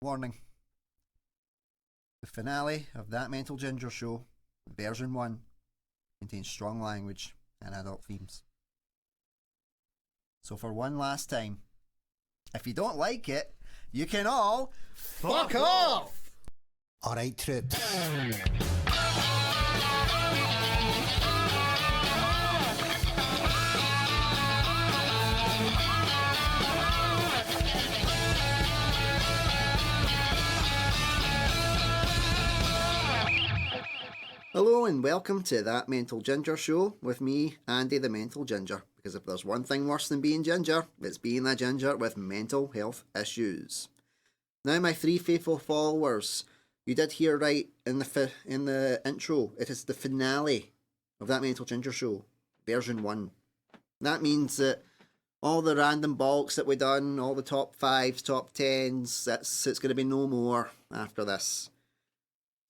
Warning. The finale of That Mental Ginger Show, version 1, contains strong language and adult themes. So for one last time, if you don't like it, you can all fuck off! Alright, troops. Hello and welcome to That Mental Ginger Show with me, Andy the Mental Ginger. Because if there's one thing worse than being ginger, it's being a ginger with mental health issues. Now, my three faithful followers, you did hear right in the intro. It is the finale of That Mental Ginger Show, version 1. That means that all the random balks that we done, all the top 5s, top 10s, it's going to be no more after this.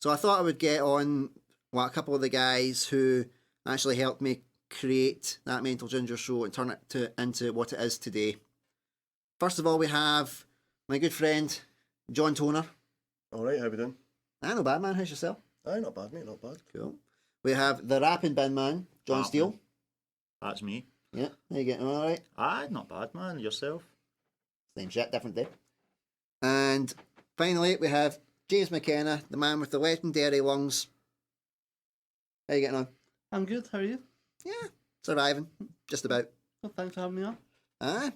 So I thought I would get on a couple of the guys who actually helped me create That Mental Ginger Show and turn it into what it is today. First of all, we have my good friend, John Toner. Alright, how we doing? No bad, man. How's yourself? Aye, not bad, mate, not bad. Cool. We have the rapping bin man, John Steele. That's me. Yeah, how you getting on, alright? Aye, not bad, man. Yourself? Same shit, different day. And finally, we have James McKenna, the man with the legendary lungs. How you getting on? I'm good, how are you? Yeah, surviving, just about. Well, thanks for having me on.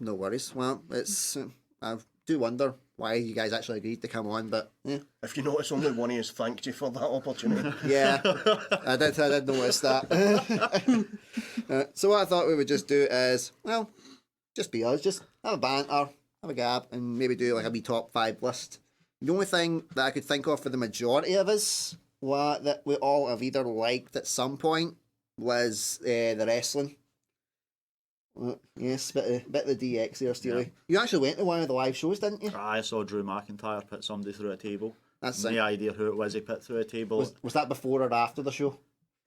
No worries. Well, it's I do wonder why you guys actually agreed to come on, but yeah. If you notice, only one of us thanked you for that opportunity. Yeah, I did notice that. So what I thought we would just do is, well, just be us, just have a banter, have a gab, and maybe do like a wee top 5 list. The only thing that I could think of for the majority of us, that we all have either liked at some point, was the wrestling. Yes, bit of the DX there, Steely. Yeah. You actually went to one of the live shows, didn't you? I saw Drew McIntyre put somebody through a table. That's no idea who it was he put through a table. Was that before or after the show?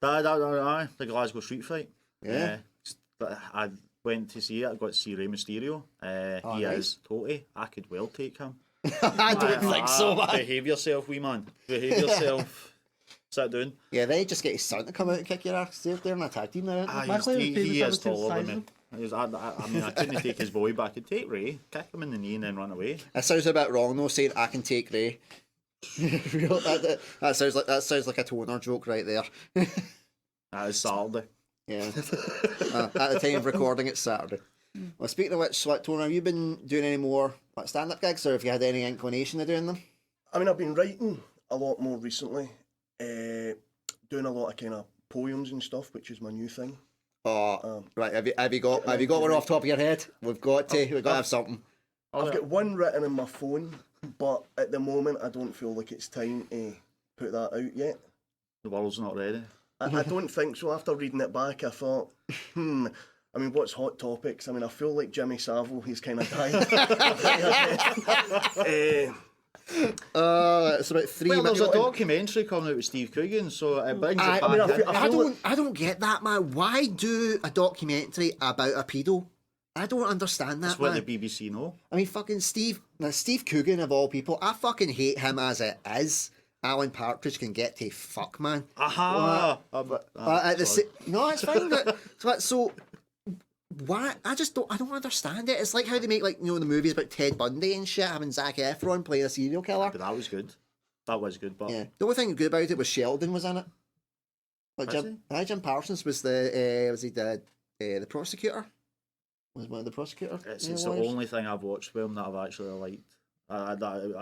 Aye, the Glasgow Street Fight. Yeah. I went to see it. I got to see Rey Mysterio. He is totally. I could well take him. I don't think so, man. Behave yourself, wee man. Behave yourself. Sit down. Yeah, they just get his son to come out and kick your ass. They're in a tag team now. He is taller than me. I mean, I couldn't take his boy, but I could take Ray, kick him in the knee, and then run away. That sounds a bit wrong though, saying I can take Ray. that sounds like a Toner joke right there. That is Saturday. Yeah. At the time of recording, it's Saturday. Well, speaking of which, Toner, have you been doing any more stand-up gigs, or have you had any inclination of doing them? I mean, I've been writing a lot more recently, doing a lot of kind of poems and stuff, which is my new thing. Oh, right. Have you got one off the top of your head? We've got to have something. I've got one written on my phone, but at the moment I don't feel like it's time to put that out yet. The world's not ready. I don't think so. After reading it back, I thought, I mean, what's hot topics? I mean, I feel like Jimmy Savile, he's kind of dying. It's about 3 Well, minutes. there's a documentary coming out with Steve Coogan, so it brings it back. I don't get that, man. Why do a documentary about a pedo? I don't understand that. That's what the BBC know. I mean, fucking Steve Coogan of all people. I fucking hate him as it is. Alan Partridge can get to fuck, man. Aha! No, it's fine. But so why? I don't understand it. It's like how they make the movies about Ted Bundy and shit, having Zac Efron playing a serial killer. But that was good. But yeah, the only thing good about it was Sheldon was in it. Like Jim Parsons was the prosecutor? Was one of the prosecutors? It's the only thing I've watched with him that I've actually liked. I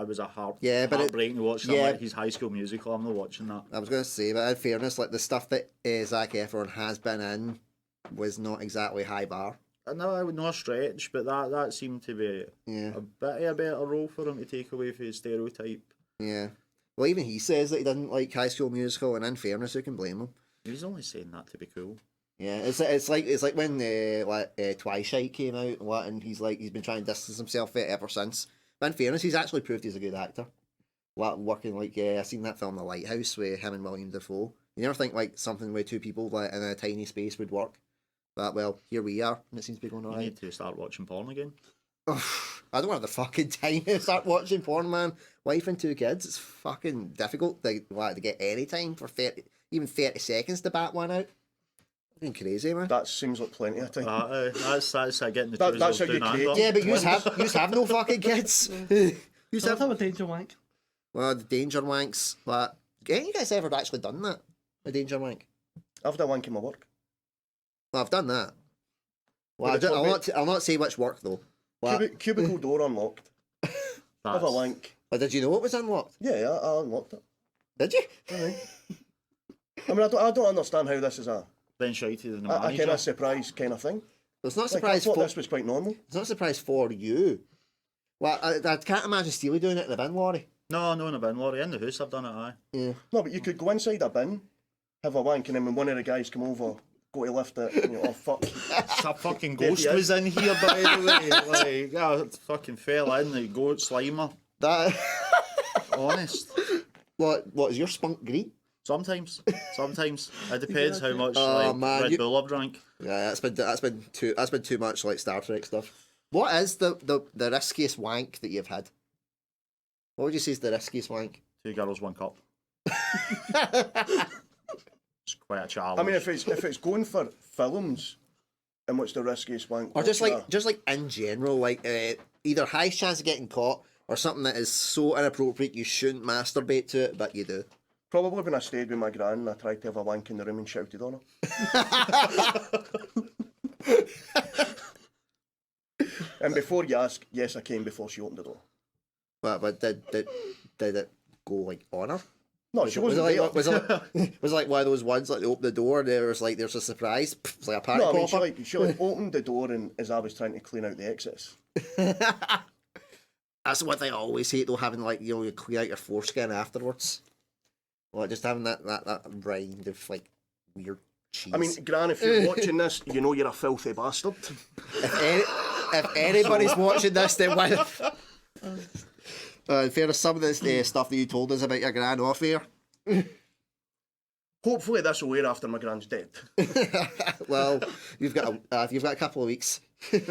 was heartbreaking to watch his High School Musical. I'm not watching that. I was going to say, but in fairness, like the stuff that Zac Efron has been in was not exactly high bar. No, I would not stretch, but that seemed to be a bit of a better role for him to take away from his stereotype. Yeah. Well, even he says that he didn't like High School Musical, and in fairness, who can blame him? He's only saying that to be cool. Yeah, it's like when Twilight came out, and he's been trying to distance himself from it ever since. But in fairness, he's actually proved he's a good actor. Working I seen that film The Lighthouse with him and William Dafoe. You never think something with two people in a tiny space would work. But well, here we are, and it seems to be going alright. You need to start watching porn again. I don't have the fucking time to start watching porn, man. Wife and 2 kids, it's fucking difficult to get any time for 30, even 30 seconds to bat one out. Fucking crazy, man. That seems like plenty of time. That's getting the That's how you doing create. and Yeah, but you have no fucking kids. You So let's have a danger wank. Well, the danger wanks. But ain't you guys ever actually done that? A danger wank? I've done wank in my work. Well, I've done that. Well, But I'll not say which work though. Cubicle door unlocked. Have a wank. But did you know it was unlocked? Yeah, I unlocked it. Did you? I mean, I don't understand how this is a then shouted in the kind manager. of surprise kind of thing. It's not a Like, I surprise thought for. this was quite normal. It's not a surprise for you. Well, I can't imagine Steely doing it in the bin lorry. No, in the bin lorry. In the house I've done it, aye. Yeah. No, but you could go inside a bin, have a wank, and then when one of the guys come over, go to lift it, and you're oh fuck. A fucking ghost was in here, by the way. Like, yeah, it fucking fell in, the goat slimer. That. Honest. What is your spunk green? Sometimes. It depends how much man, Red Bull I've drank. Yeah, that's been too much like Star Trek stuff. What is the riskiest wank that you've had? What would you say is the riskiest wank? 2 girls, 1 cup. It's quite a challenge. I mean, if it's going for films, and what's the riskiest wank? Or just like in general, like either highest chance of getting caught or something that is so inappropriate you shouldn't masturbate to it, but you do. Probably when I stayed with my gran and I tried to have a wank in the room and shouted on her. And before you ask, yes, I came before she opened the door. But did it go like on her? No, she Was wasn't it there. was it like one of those ones like they open the door and there's a surprise? It's like a party No, I mean, popper. she opened the door and as I was trying to clean out the exits. That's the one thing I always hate though, having like you clean out your foreskin afterwards. Like just having that rind of like weird cheese. I mean, Gran, if you're watching this, you know you're a filthy bastard. If anybody's watching this, then why? In fairness, some of this stuff that you told us about your gran off air. Hopefully this will air after my gran's dead. Well, you've got a couple of weeks,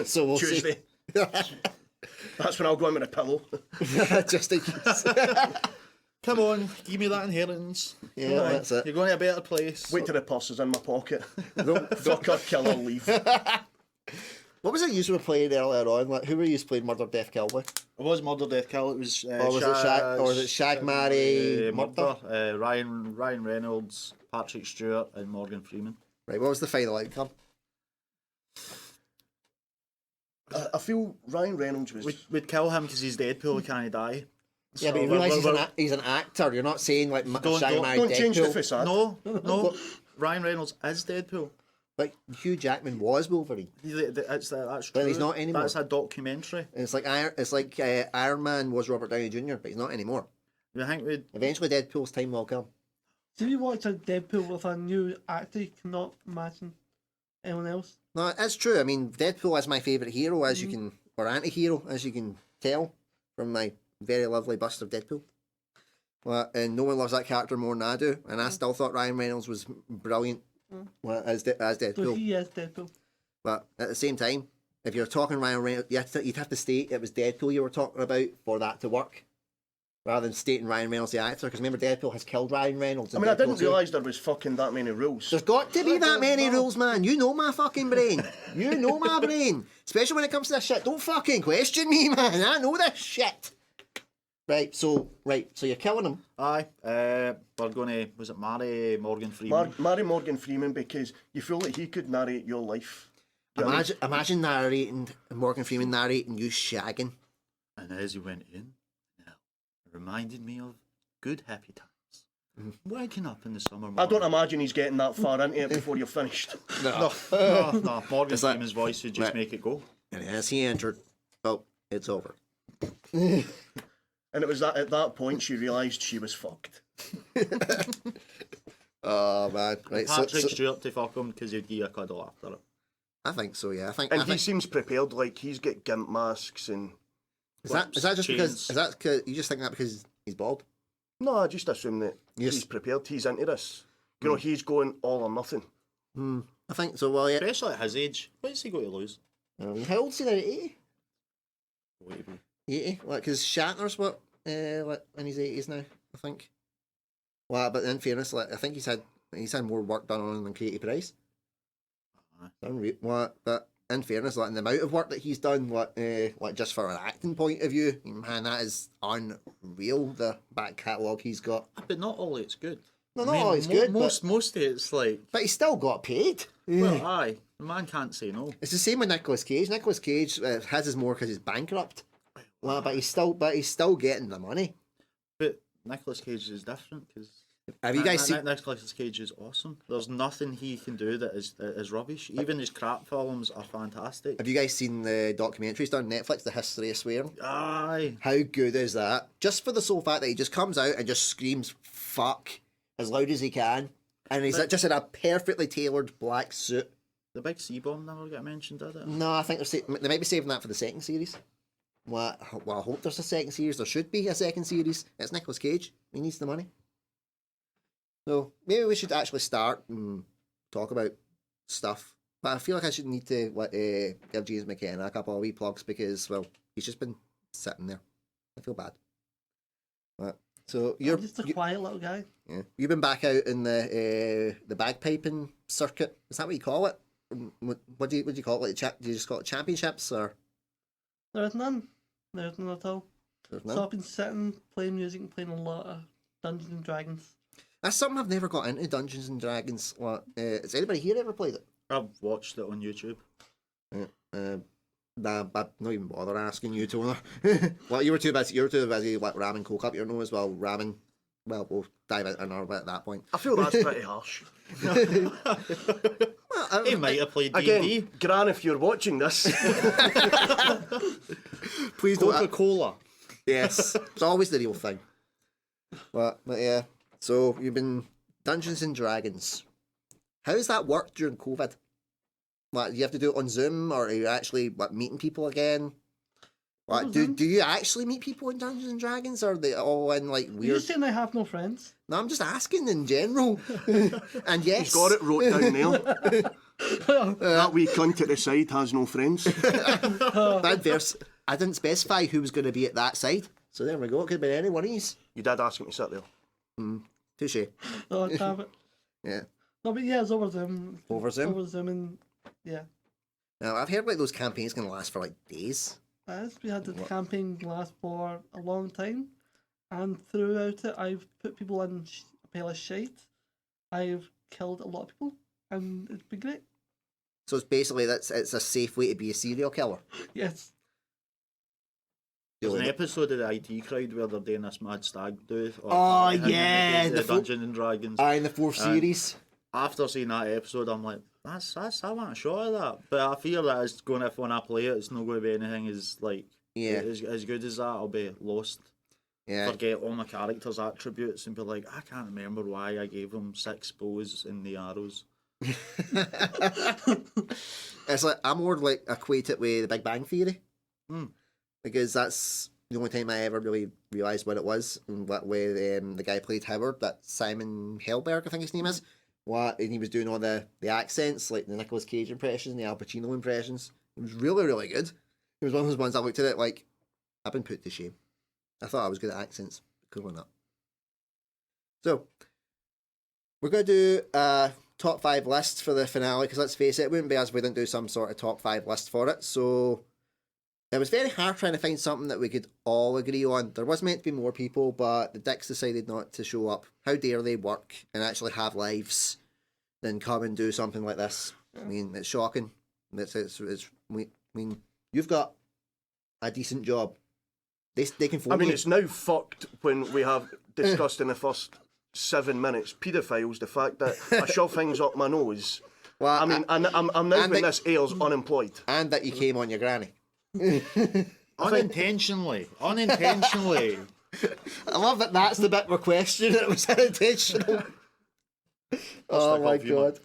so we'll Tuesday. That's when I'll go in with a pillow. Just in case. Come on, give me that inheritance. Yeah, Aye, that's it. You're going to a better place. Wait till the purse is in my pocket. Fuck her, kill her, leave. What was it you were playing earlier on? Like, who were you playing Murder, Death, Kill with? It was Murder, Death, Kill. It was. Was it Shag, Marry, Murder? Ryan Reynolds, Patrick Stewart, and Morgan Freeman. Right, what was the final outcome? I feel Ryan Reynolds was... We'd kill him because he's Deadpool, he can't die. Yeah, but you realise he's an actor. You're not saying like Shag, Marry, Don't change the Deadpool. facade. No. Ryan Reynolds is Deadpool. Like Hugh Jackman was Wolverine. That's But true. he's not anymore. That's a documentary. And it's like Iron Man was Robert Downey Jr., but he's not anymore. I think we'd... Eventually, Deadpool's time will come. So if you watch a Deadpool with a new actor, you cannot imagine anyone else. No, it's true. I mean, Deadpool is my favourite hero, as you can, or anti-hero, as you can tell from my very lovely bust of Deadpool. Well, and no one loves that character more than I do, and I still thought Ryan Reynolds was brilliant as Deadpool. So he is Deadpool. But at the same time, if you're talking Ryan Reynolds, you'd have to state it was Deadpool you were talking about for that to work, rather than stating Ryan Reynolds the actor. Because remember, Deadpool has killed Ryan Reynolds. I mean, I Deadpool didn't 2. realise there was fucking that many rules. There's got to be that many rules, man. You know my fucking brain. You know my brain. Especially when it comes to this shit. Don't fucking question me, man. I know this shit. Right, so you're killing him. Aye. We're going to... Was it marry Morgan Freeman? Marry Morgan Freeman because you feel like he could narrate your life. Imagine narrating Morgan Freeman narrating you shagging. And as he went in, it reminded me of good happy times. Waking up in the summer morning. I don't imagine he's getting that far into it before you're finished. No. Morgan Freeman's voice would just make it go. And as he entered, oh, it's over. And it was at that point she realised she was fucked. Oh man, right. Patrick Stewart to fuck him because he'd give you a cuddle after it. I think so. Yeah, I think. And he seems prepared. Like he's got gimp masks and. Is that just because? Is that cause, you just think that because he's bald? No, I just assume that he's prepared. He's into this. You know, he's going all or nothing. I think so. Well, yeah. Especially at his age, what's he got to lose? How old is he now? 80? Way to be. 80? Like, because Shatner's what, like in his 80s now, I think. Well, but in fairness, like, I think he's had more work done on him than Katie Price. What? But in fairness, like, in the amount of work that he's done, like just for an acting point of view, man, that is unreal. The back catalogue he's got. But not all it's good. No, not always good. Most of it's like. But he still got paid. Well, aye, the man can't say no. It's the same with Nicolas Cage. Nicolas Cage has his more because he's bankrupt. Well, but he's still getting the money. But Nicolas Cage is different because. Have you guys seen? Nicolas Cage is awesome. There's nothing he can do that is rubbish. Even his crap films are fantastic. Have you guys seen the documentaries done on Netflix, The History of Swearing? Aye. How good is that? Just for the sole fact that he just comes out and just screams "fuck" as loud as he can, and he's just in a perfectly tailored black suit. The big C-bomb never get mentioned, did it? No, I think they might be saving that for the second series. Well, I hope there's a second series. There should be a second series. It's Nicolas Cage. He needs the money. So maybe we should actually start and talk about stuff. But I feel like I should need to give James McKenna a couple of wee plugs because, well, he's just been sitting there. I feel bad. But, so I'm just a quiet little guy. Yeah, you've been back out in the bagpiping circuit. Is that what you call it? What do you call it? Do you just call it championships or? There's none. There's none at all. There's none. So I've been sitting, playing music, and playing a lot of Dungeons and Dragons. That's something I've never got into, Dungeons and Dragons. Has anybody here ever played it? I've watched it on YouTube. Nah, I'm not even bother asking you, Tona. Well, you were too busy like ramming coke up your nose while ramming. Well, we'll dive into another bit at that point. I feel that's pretty harsh. Well, He might have played D&D. Again, Gran, if you're watching this, please don't. Coca-Cola. Yes, it's always the real thing. But yeah, so you've been Dungeons and Dragons. How does that work during COVID? Like, do you have to do it on Zoom, or are you actually meeting people again? Like, do you actually meet people in Dungeons and Dragons, or are they all in like weird? You're saying I have no friends? No, I'm just asking in general. And yes, he's got it wrote down there. That wee cunt at the side has no friends. Bad verse. I didn't specify who was going to be at that side, so there we go. It could have been any one of these. You did ask him to sit there. Touche. Oh, damn it. Yeah. No, but yeah, it's over Zoom. Over Zoom? Over Zoom, and yeah. Now, I've heard like those campaigns can last for like days. As we had the campaign last for a long time, and throughout it, I've put people in a pile of shite. I've killed a lot of people, and it's been great. So it's basically it's a safe way to be a serial killer. Yes. There's an episode of the IT Crowd where they're doing this mad stag do. Oh yeah, the Dungeons and Dragons. In the fourth series. After seeing that episode, I'm like, that's I want a shot of that. But I fear that it's going if when I play it, it's not going to be anything as like as good as that. I'll be lost. Yeah. Forget all my characters' attributes and be like, I can't remember why I gave them 6 bows in the arrows. It's like I more like equate it with the Big Bang Theory. Because that's the only time I ever really realised what it was. And what way the guy played Howard, that Simon Helberg, I think his name is. And he was doing all the accents, like the Nicolas Cage impressions and the Al Pacino impressions. It was really, really good. It was one of those ones I looked at it like, I've been put to shame. I thought I was good at accents. Cool or not. So, we're going to do a top 5 list for the finale, because let's face it, it wouldn't be as if we didn't do some sort of top 5 list for it. So, it was very hard trying to find something that we could all agree on. There was meant to be more people, but the dicks decided not to show up. How dare they work and actually have lives, then come and do something like this? I mean, it's shocking. I mean, you've got a decent job. They can phone I mean, you. it's now fucked when we have discussed in the first 7 minutes paedophiles, the fact that I shove things up my nose. Well, I mean, I'm now when this airs unemployed. And that you came on your granny. Unintentionally. I love that that's the bit we're questioning. It was unintentional. Oh my god.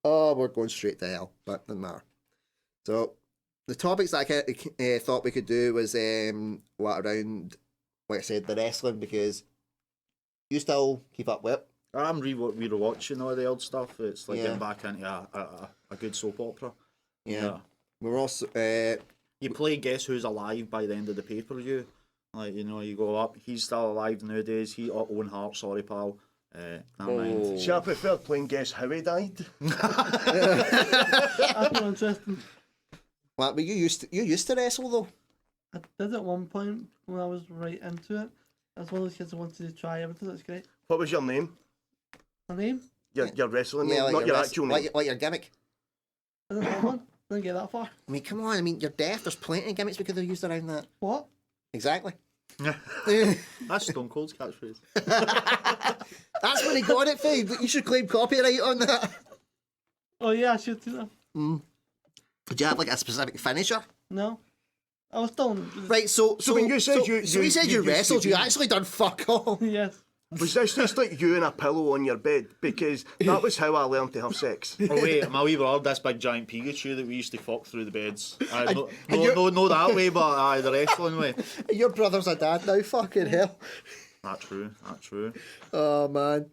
Oh, we're going straight to hell, but doesn't matter. So, the topics that I thought we could do was around, like I said, the wrestling, because you still keep up with it. I'm rewatching all the old stuff. It's like getting back into a good soap opera. Yeah. We were also You play Guess Who's Alive by the end of the pay-per-view. Like, you know, you go up, he's still alive nowadays, Owen Hart, sorry pal. Never mind. See, I prefer playing Guess How He Died. That's more interesting. Well, but you used to wrestle though. I did at one point when I was right into it. I was one of those kids who wanted to try everything. That's great. What was your name? My name? Your wrestling name, like not your actual name. like your gimmick. I didn't have one. Didn't get that far. I mean, come on. I mean, you're deaf. There's plenty of gimmicks we could have used around that. What? Exactly. That's Stone Cold's catchphrase. That's when he got it, Faye. But you should claim copyright on that. Oh yeah, I should do that. Did you have like a specific finisher? No. I was still... Right, so when you said you you said you used to wrestled, you be- actually done fuck all. Yes. Was this just like you and a pillow on your bed? Because that was how I learned to have sex. Oh wait, my wee brother, this big giant Pikachu that we used to fuck through the beds. No that way, but the wrestling way. Your brother's a dad now, fucking hell. That's true. Oh man,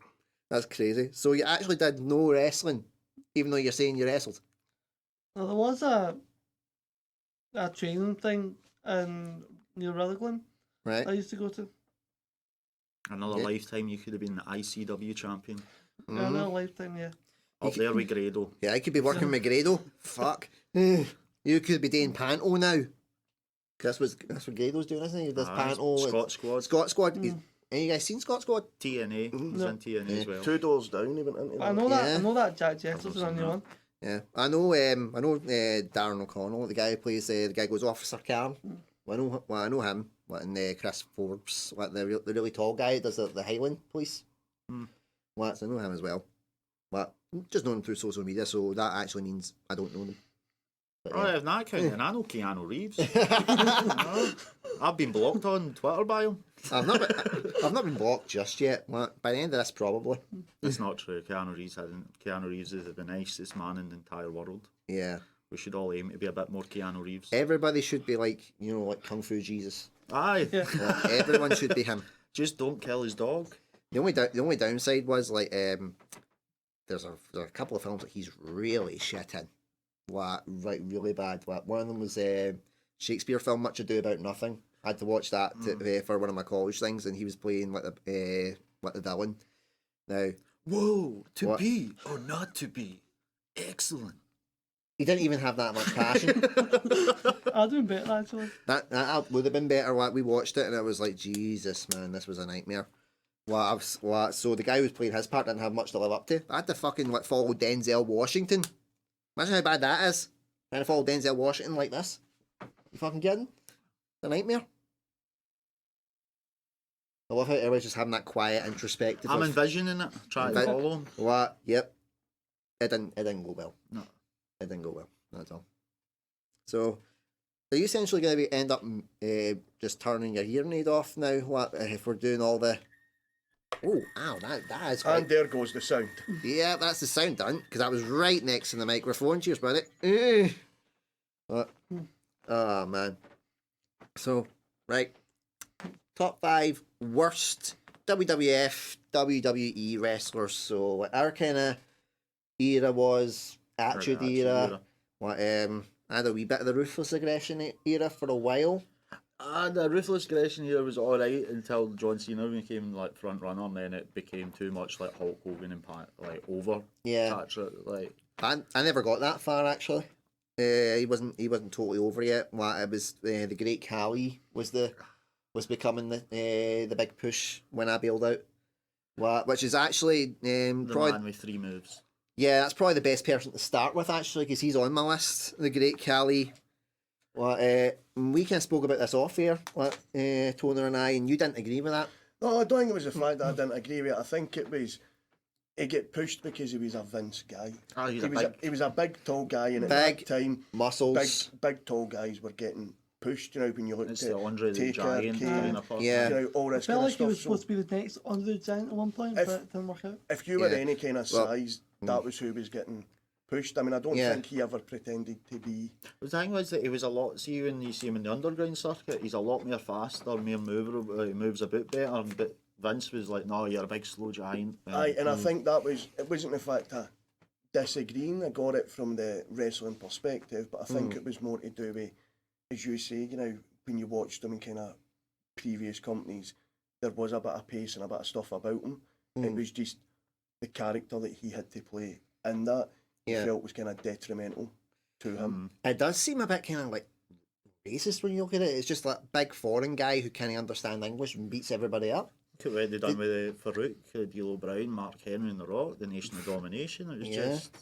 that's crazy. So you actually did no wrestling, even though you're saying you wrestled. Well, there was a training thing in near Rutherglen Right. I used to go to. Another lifetime, you could have been the ICW champion. Yeah, another lifetime, yeah. Up there with Grado. Yeah, I could be working with Grado. Fuck. You could be doing Panto now. That's what Grado's doing, isn't he? This Panto. Scott Squad. Scott Squad. Any you guys seen Scott Squad? TNA. He's in TNA as well. 2 doors down, he went into I that. know that. Yeah. I know that Jack Jessel's on the one. Yeah, I know. Darren O'Connell, the guy who plays the guy who goes Officer Karen. I know him. And Chris Forbes, like the really tall guy who does the Highland Police. Well, I know him as well. But just know him through social media, so that actually means I don't know them. But, Oh, if not counting, I know Keanu Reeves. I've been blocked on Twitter by him. I've not been blocked just yet. Well, by the end of this, probably. It's not true. Keanu Reeves is the nicest man in the entire world. Yeah. We should all aim to be a bit more Keanu Reeves. Everybody should be like Kung Fu Jesus. Aye. Yeah. Like, everyone should be him. Just don't kill his dog. The only downside was like there's a couple of films that he's really shit in. Like really bad. Like one of them was Shakespeare film Much Ado About Nothing. I had to watch that for one of my college things, and he was playing like the villain. Now, Whoa, What? be or not to be. Excellent. he didn't even have that much passion. I'll do better actually. that would have been better. Like we watched it, and it was like, Jesus, man, this was a nightmare. So the guy who was playing his part didn't have much to live up to. I had to fucking follow Denzel Washington. Imagine how bad that is. Trying to follow Denzel Washington like this. You fucking kidding? It's a nightmare. I love how everybody's just having that quiet, introspective. I'm envisioning it. Try to follow him. What? Yep. It didn't go well. No. It didn't go well. Not at all. So, are you essentially going to end up just turning your hearing aid off now? What if we're doing all the? Oh, ow! That is quite. And there goes the sound. Yeah, that's the sound done because that was right next to the microphone. Cheers, buddy. Oh man. So, right. Top 5 worst WWF, WWE wrestlers. So our kind of era was Attitude era. What I had a wee bit of the Ruthless Aggression era for a while. The Ruthless Aggression era was alright until John Cena became like front runner, and then it became too much like Hulk Hogan and over. Yeah. I never got that far actually. He wasn't totally over yet. Well, it was the Great Khali was becoming the big push when I bailed out. Well, which is actually The probably man with 3 moves. yeah, that's probably the best person to start with actually because he's on my list. The Great Khali. Well, we kind of spoke about this off air, Toner and I, and you didn't agree with that. No, I don't think it was the fact that I didn't agree with it. I think it was he get pushed because he was a Vince guy. He was a big tall guy, and at that time, muscles, big tall guys were getting pushed. You know, when you look It's at the Andre the Taker, Giant Kane, kind of person. Yeah. you know, all I this felt kind like of he was stuff. supposed to be the next Andre the Giant at one point, If- but it didn't work out. If you were Yeah. any kind of Well, size, that was who was getting pushed. I mean, I don't Yeah. think he ever pretended to be. The thing was that he was a lot. See, when you see him in the underground circuit, he's a lot more faster, more moveable. He moves a bit better. But Vince was like, "No, you're a big slow giant." Aye, and I think it wasn't the fact of disagreeing. I got it from the wrestling perspective, but I think it was more to do with as you say, you know, when you watched them in kind of previous companies, there was a bit of pace and a bit of stuff about him. It was just the character that he had to play in that he felt was kind of detrimental to him. It does seem a bit kind of like racist when you look at it. It's just like big foreign guy who can't understand English and beats everybody up. Look at what they done with Farouk, D'Lo Brown, Mark Henry and The Rock, the Nation of Domination. It was just...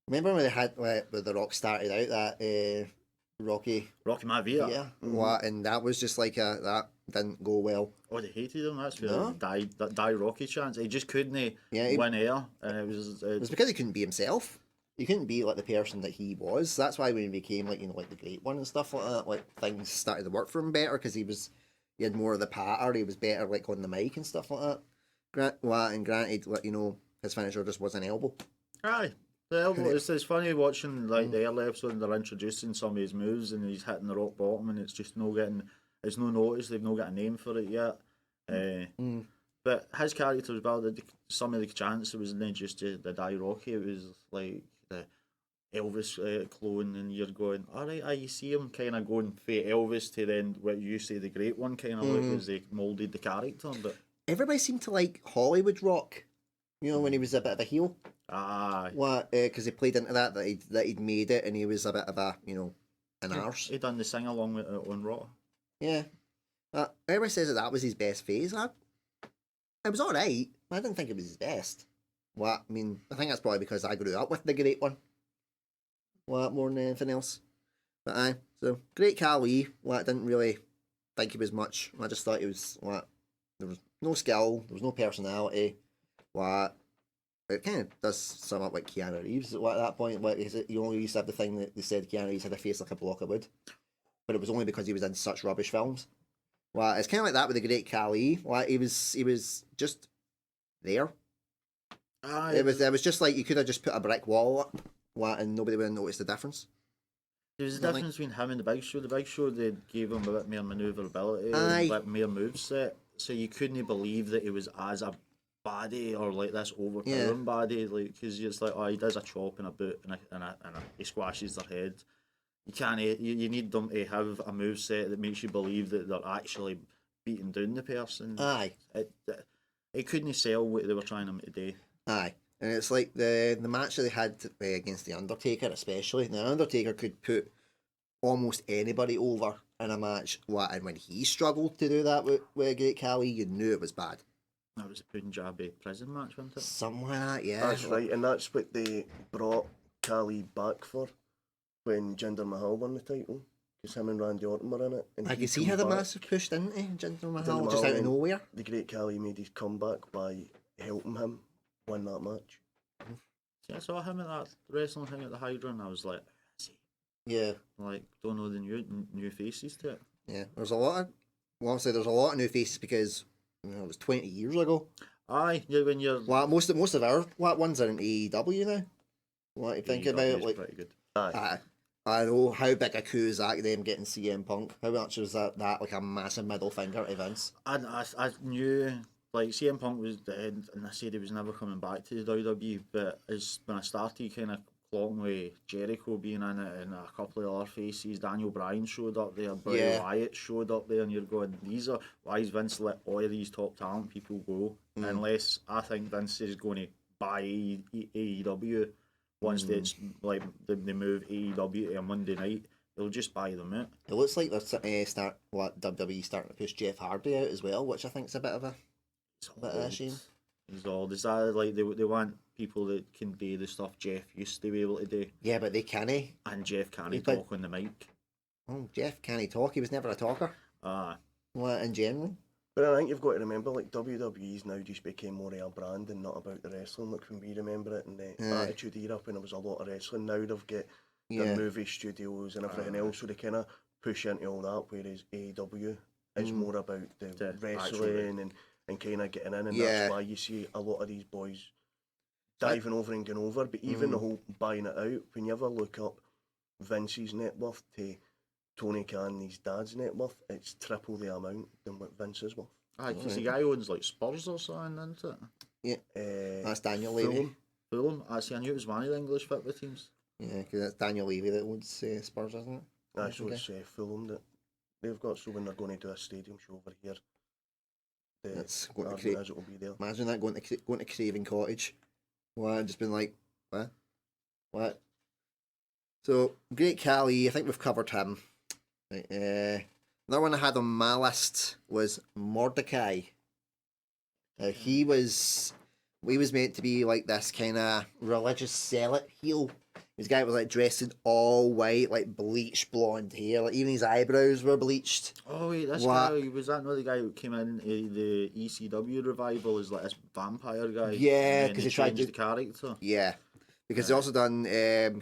Remember when they had where The Rock started out that Rocky Maivia? Yeah. What? And that was just like that didn't go well. Oh, they hated him. That's where that die Rocky chance. He just couldn't win air, and it was because he couldn't be himself. He couldn't be like the person that he was. That's why when he became like like the great one and stuff like that, like things started to work for him better because he had more of the patter. He was better like on the mic and stuff like that. Granted, like his finisher just was an elbow. Aye. The elbow, it's funny watching like the early episode and they're introducing some of his moves and he's hitting the rock bottom and it's just it's no notice, they've not got a name for it yet. But his character as well, some of the chants, it wasn't just the Die Rocky, it was like the Elvis clone and you're going, alright, you see him kind of going from Elvis to then what you say the great one kind of like as they moulded the character. But everybody seemed to like Hollywood Rock, when he was a bit of a heel. Aye. What? Because he played into that he'd made it, and he was a bit of a an arse. He done the sing along with on Raw. Yeah. Everybody says that was his best phase. It was all right. I didn't think it was his best. I mean, I think that's probably because I grew up with the great one. More than anything else. But so Great Khali. I didn't really think he was much. I just thought he was there was no skill, there was no personality. It kind of does sum up like Keanu Reeves at that point. You only used to have the thing that they said Keanu Reeves had a face like a block of wood, but it was only because he was in such rubbish films. It's kind of like that with the Great Khali. He was just there. It was just like you could have just put a brick wall up, and nobody would have noticed the difference. There was a difference between him and the Big Show. The Big Show, they gave him a bit more manoeuvrability, a bit more moveset, so you couldn't believe that he was as a baddie or like this overpowering baddie, like because it's like he does a chop and a boot and he squashes their head. You can't. You need them to have a move set that makes you believe that they're actually beating down the person. Aye, it couldn't sell what they were trying to do. Aye, and it's like the match that they had against the Undertaker, especially. The Undertaker could put almost anybody over in a match. And when he struggled to do that with Great Khali, you knew it was bad. That was a Punjabi prison match, wasn't it? Something like that, yeah. That's right, and that's what they brought Khali back for when Jinder Mahal won the title, because him and Randy Orton were in it. And I guess he had a massive push, didn't he, Jinder Mahal, just out of nowhere. The Great Khali made his comeback by helping him win that match. See, I saw him at that wrestling thing at the Hydra, and I was like, yeah, like don't know the new faces to it. Yeah, there's a lot of new faces because. It was 20 years ago. Aye, yeah, when you're... most of our ones are in AEW now. What you think about it? Like, pretty good. Aye. I know how big a coup is that, them getting CM Punk. How much was that like a massive middle finger to Vince? I knew, like, CM Punk was dead, and I said he was never coming back to the WWE, but when I started kind of clocking with Jericho being in it and a couple of other faces, Daniel Bryan showed up there, Bray Wyatt showed up there, and you're going, why is Vince let all of these top talent people go? Unless I think Vince is going to buy AEW once it's like they move AEW to a Monday night, they'll just buy them out. It looks like they're WWE starting to push Jeff Hardy out as well, which I think is a bit of a shame. Is that like they want people that can do the stuff Jeff used to be able to do? Yeah, but they can't. And Jeff can't talk on the mic. Oh, Jeff can't talk. He was never a talker. In general. But I think you've got to remember, like WWE's now just became more of a brand and not about the wrestling. Like when we remember it in the Attitude Era when there was a lot of wrestling. Now they've got their movie studios and everything else, so they kind of push into all that. Whereas AEW is more about the wrestling and kind of getting in, and that's why you see a lot of these boys diving over and going over. But even the whole buying it out, when you ever look up Vince's net worth to Tony Khan, his dad's net worth, it's triple the amount than what Vince is worth. Because the guy owns like Spurs or something, isn't it? Yeah, that's Daniel Levy. Fulham. I knew it was one of the English football teams. Yeah, because that's Daniel Levy that owns Spurs, isn't it? So it's Fulham that they've got. So when they're going to do a stadium show over here, That's going to argument is it will be there. Imagine that going to Craven Cottage. What? Just been like, what? So Great Khali, I think we've covered him. Right, another one I had on my list was Mordecai. He was meant to be like this kind of religious zealot heel. This guy was like dressed in all white, like bleached blonde hair. Like even his eyebrows were bleached. Oh wait, this guy, was that not the guy who came in the ECW revival as like this vampire guy? Yeah, because he tried changed the character. Yeah, because he also done.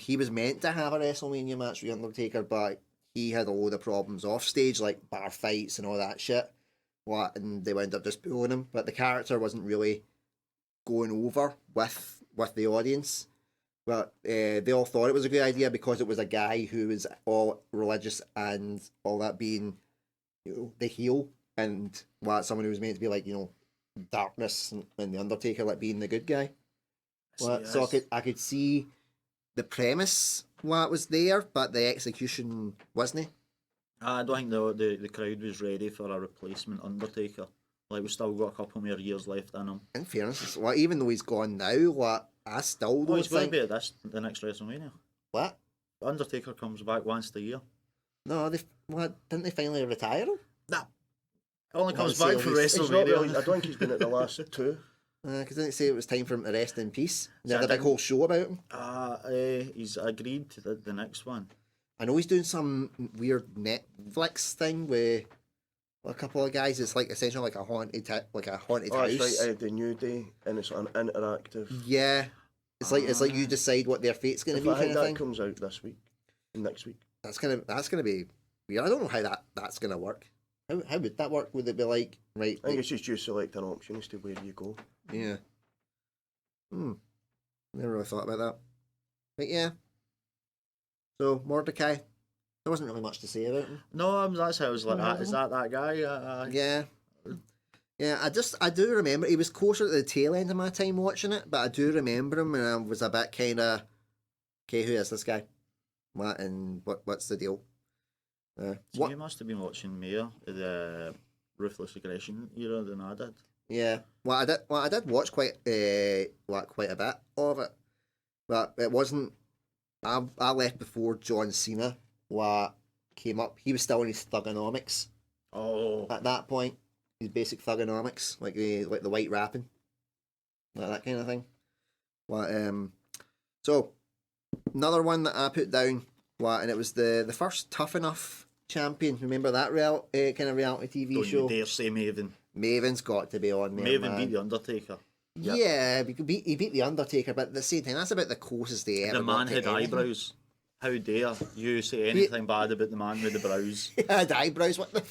He was meant to have a WrestleMania match with Undertaker, but he had a load of problems off stage, like bar fights and all that shit. And they wound up just pulling him. But the character wasn't really going over with the audience. But they all thought it was a good idea because it was a guy who was all religious and all that being, the heel, and someone who was meant to be like, darkness and the Undertaker like being the good guy. So I could see the premise was there, but the execution wasn't. I don't think the crowd was ready for a replacement Undertaker. Like, we've still got a couple more years left in him. In fairness, even though he's gone now, I still don't he's going think... to be at the next WrestleMania. What? Undertaker comes back once a year. No, didn't they finally retire him? Nah. Only comes Well, back for He's not WrestleMania. really, I don't think he's been at the last two. Because didn't they say it was time for him to rest in peace? They So had a big whole show about him. He's agreed to the next one. I know he's doing some weird Netflix thing with a couple of guys. It's like essentially like a haunted house. That's right, the New Day, and it's an interactive. Yeah, it's like you decide what their fate's going to be. I think kind of that thing. comes out this week, next week. That's gonna be weird. I don't know how that's gonna work. How would that work? Would it be like right? I think it's just you select an option as to where you go. Yeah. Never really thought about that. But yeah. So Mordecai, there wasn't really much to say about him. No, that's how I was like, is that guy? Yeah. Yeah, I do remember he was closer to the tail end of my time watching it, but I do remember him and I was a bit kind of, okay, who is this guy? What's the deal? So you must have been watching more of the Ruthless Aggression era than I did. Yeah, I did watch quite a bit of it, but it wasn't. I left before John Cena came up. He was still in his thugonomics. Oh, at that point, his basic thugonomics, like the white rapping, like that kind of thing. So another one that I put down, and it was the first Tough Enough champion. Remember that kind of reality TV show? Don't you dare say Maven. Maven's got to be on there. Maven beat the Undertaker. Yep. Yeah, he beat the Undertaker, but at the same time, that's about the closest they ever. The man got to had anything. eyebrows. How dare you say anything bad about the man with the brows? He had eyebrows. What the?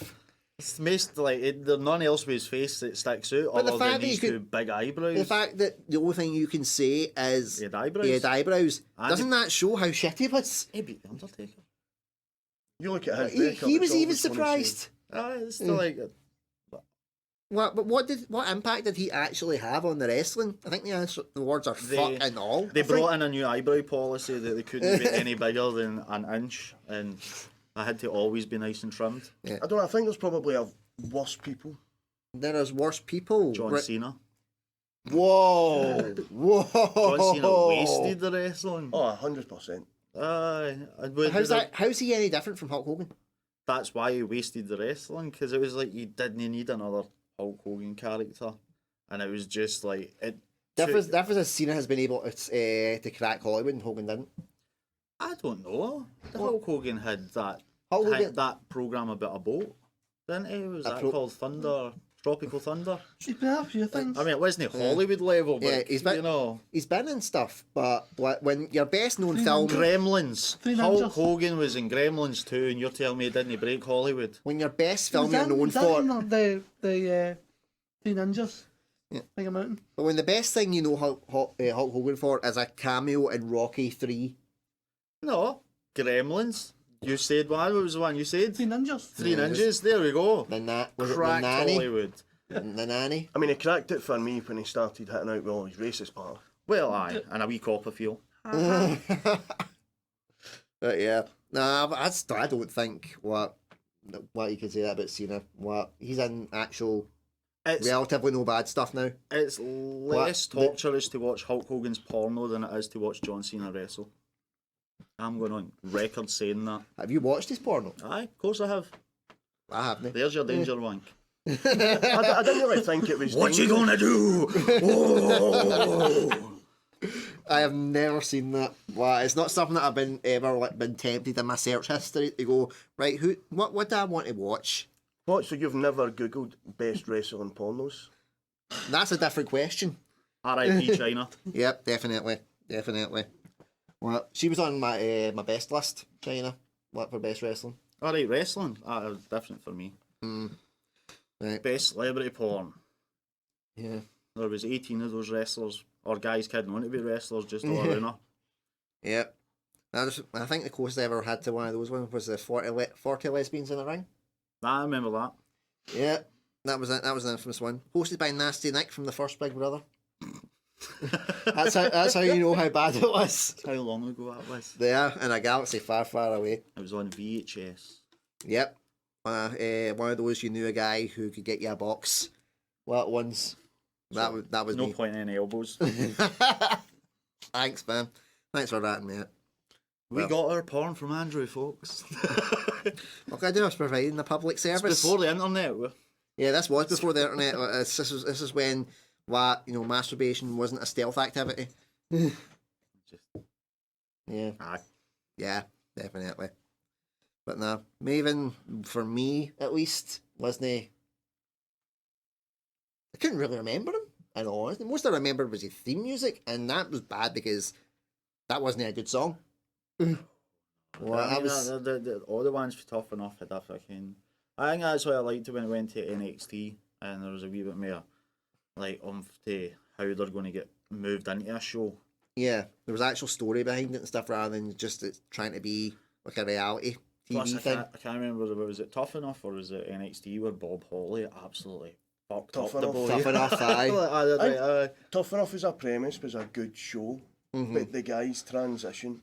It's most there's none else with his face that sticks out But the other fact than that these you two big eyebrows. The fact that the only thing you can say is He had eyebrows. He had eyebrows. And Doesn't that show how shit he was? He beat the Undertaker. You look at his He breakup, was it's even always gonna surprised. It's still like What impact did he actually have on the wrestling? I think the words are fuck and all. They brought in a new eyebrow policy that they couldn't be any bigger than an inch, and I had to always be nice and trimmed. Yeah. I don't know, I think there's probably worse people. There is worse people. John Cena. Whoa. John Cena wasted the wrestling. Oh, 100%. How's he any different from Hulk Hogan? That's why he wasted the wrestling, because it was like you didn't need another Hulk Hogan character, and it was just like it. Difference as Cena has been able to crack Hollywood and Hogan didn't. I don't know. Hulk Hogan had that that program about a boat, didn't he? Was that called Thunder? Tropical Thunder? He's been a few things. I mean, it wasn't Hollywood level, but yeah, he's been in stuff. But when your best known film, Gremlins, Hulk Hogan was in Gremlins too, and you're telling me he didn't break Hollywood. When your best film you're known for, the Three Ninjas. Yeah. Like a mountain. But when the best thing you know Hulk Hogan for is a cameo in Rocky 3. No, Gremlins. You said what was the one you said? Three Ninjas. Three Ninjas. There we go. Cracked Hollywood. The nanny. I mean, he cracked it for me when he started hitting out with all his racist part. Well, aye, and a wee Copperfield. But yeah, Nah, but I don't think what you could say that about Cena. What he's in actual It's relatively no bad stuff now. it's less torturous to watch Hulk Hogan's porno than it is to watch John Cena wrestle. I'm going on record saying that. Have you watched his porno? Aye, of course I have. I haven't. There's your danger wank. I didn't really think it was. What you gonna do? Oh! I have never seen that. Well, it's not something that I've been tempted in my search history to go right. What do I want to watch? What? So you've never googled best wrestling pornos? That's a different question. R.I.P. China. Yep, definitely. Well, she was on my my best list. China, what for best wrestling? Alright, wrestling. That was different for me. Right. Best celebrity porn. Yeah. There was 18 of those wrestlers, or guys kidding on to be wrestlers, just all around her. Yep. I think the closest I ever had to one of those ones was the 40 lesbians in the ring. I remember that. Yeah, that was it. That was an infamous one. Hosted by Nasty Nick from the first Big Brother. That's how you know how bad it was. How long ago that was? There, in a galaxy far, far away. It was on VHS. Yep. One of those you knew a guy who could get you a box. What ones? That was No me. point in any elbows. Thanks, man. Thanks for that, mate. We got our porn from Andrew, folks. What can I do? I was providing the public service. Before the internet. Yeah, this was before the internet. This is when masturbation wasn't a stealth activity. Yeah. Aye. Yeah, definitely. But no, Maven, for me at least, wasn't he? I couldn't really remember him, in all honesty. Most I remembered was his theme music, and that was bad because that wasn't a good song. Well, I mean, that was... all the ones for Tough Enough had a fucking... I think that's why I liked it when it went to NXT, and there was a wee bit more like to how they're going to get moved into a show. Yeah, there was actual story behind it and stuff rather than just it trying to be like a reality TV Plus, thing. I can't remember, was it Tough Enough or was it NXT where Bob Holly absolutely fucked Tough up the Enough. boy? Tough Enough, aye. Tough Enough as a premise was a good show, but the guy's transition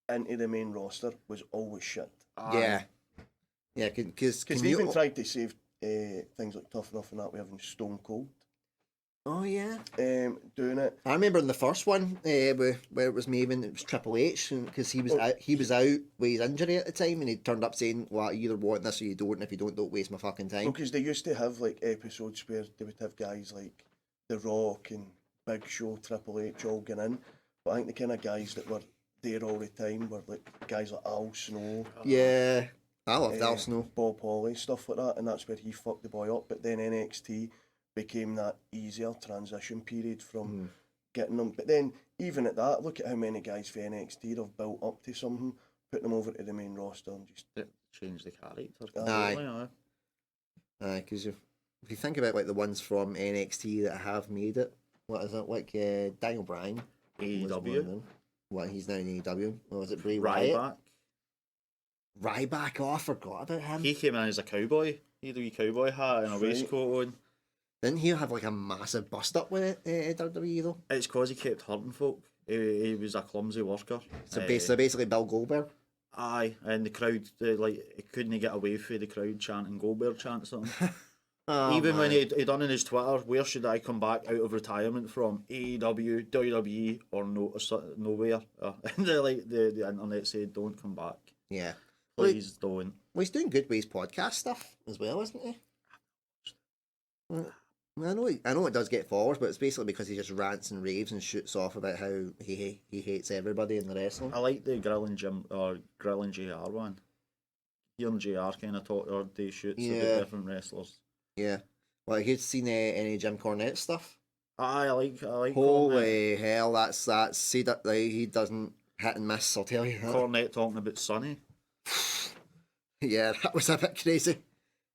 into the main roster was always shit. Yeah. Yeah, because they even tried to save things like Tough Enough and that way having Stone Cold. Oh, yeah. Doing it. I remember in the first one where it was Maven, it was Triple H, because he was out with his injury at the time, and he turned up saying, "Well, you either want this or you don't, and if you don't waste my fucking time." Because they used to have like episodes where they would have guys like The Rock and Big Show, Triple H all going in, but I think the kind of guys that were there all the time were like guys like Al Snow. Yeah, I loved Al Snow. Bob Holly, stuff like that, and that's where he fucked the boy up. But then NXT became that easier transition period from getting them. But then, even at that, look at how many guys for NXT have built up to something, put them over to the main roster and just... Change the character. Aye. Because if you think about like the ones from NXT that have made it, what is it, like Daniel Bryan? AEW. What, he's now in AEW? Or was it Bray Wyatt? Ryback, oh, I forgot about him. He came in as a cowboy. He had a wee cowboy hat and a waistcoat on. Didn't he have like a massive bust up with WWE though? It's because he kept hurting folk. He was a clumsy worker. So basically Bill Goldberg. Aye, and the crowd, he couldn't get away from the crowd chanting Goldberg chants on him. Even when he done in his Twitter, where should I come back out of retirement from? AEW, WWE, or nowhere? And the internet said, don't come back. Yeah. Please don't. Well, he's doing good with his podcast stuff as well, isn't he? I know it does get followers, but it's basically because he just rants and raves and shoots off about how he hates everybody in the wrestling. I like the Grill and JR one. Hearing JR kind of talk or they shoots about different wrestlers. Yeah. Well, you've seen any Jim Cornette stuff? I like. Holy hell, that's see that he doesn't hit and miss. I'll tell you that. Cornette talking about Sonny. Yeah, that was a bit crazy,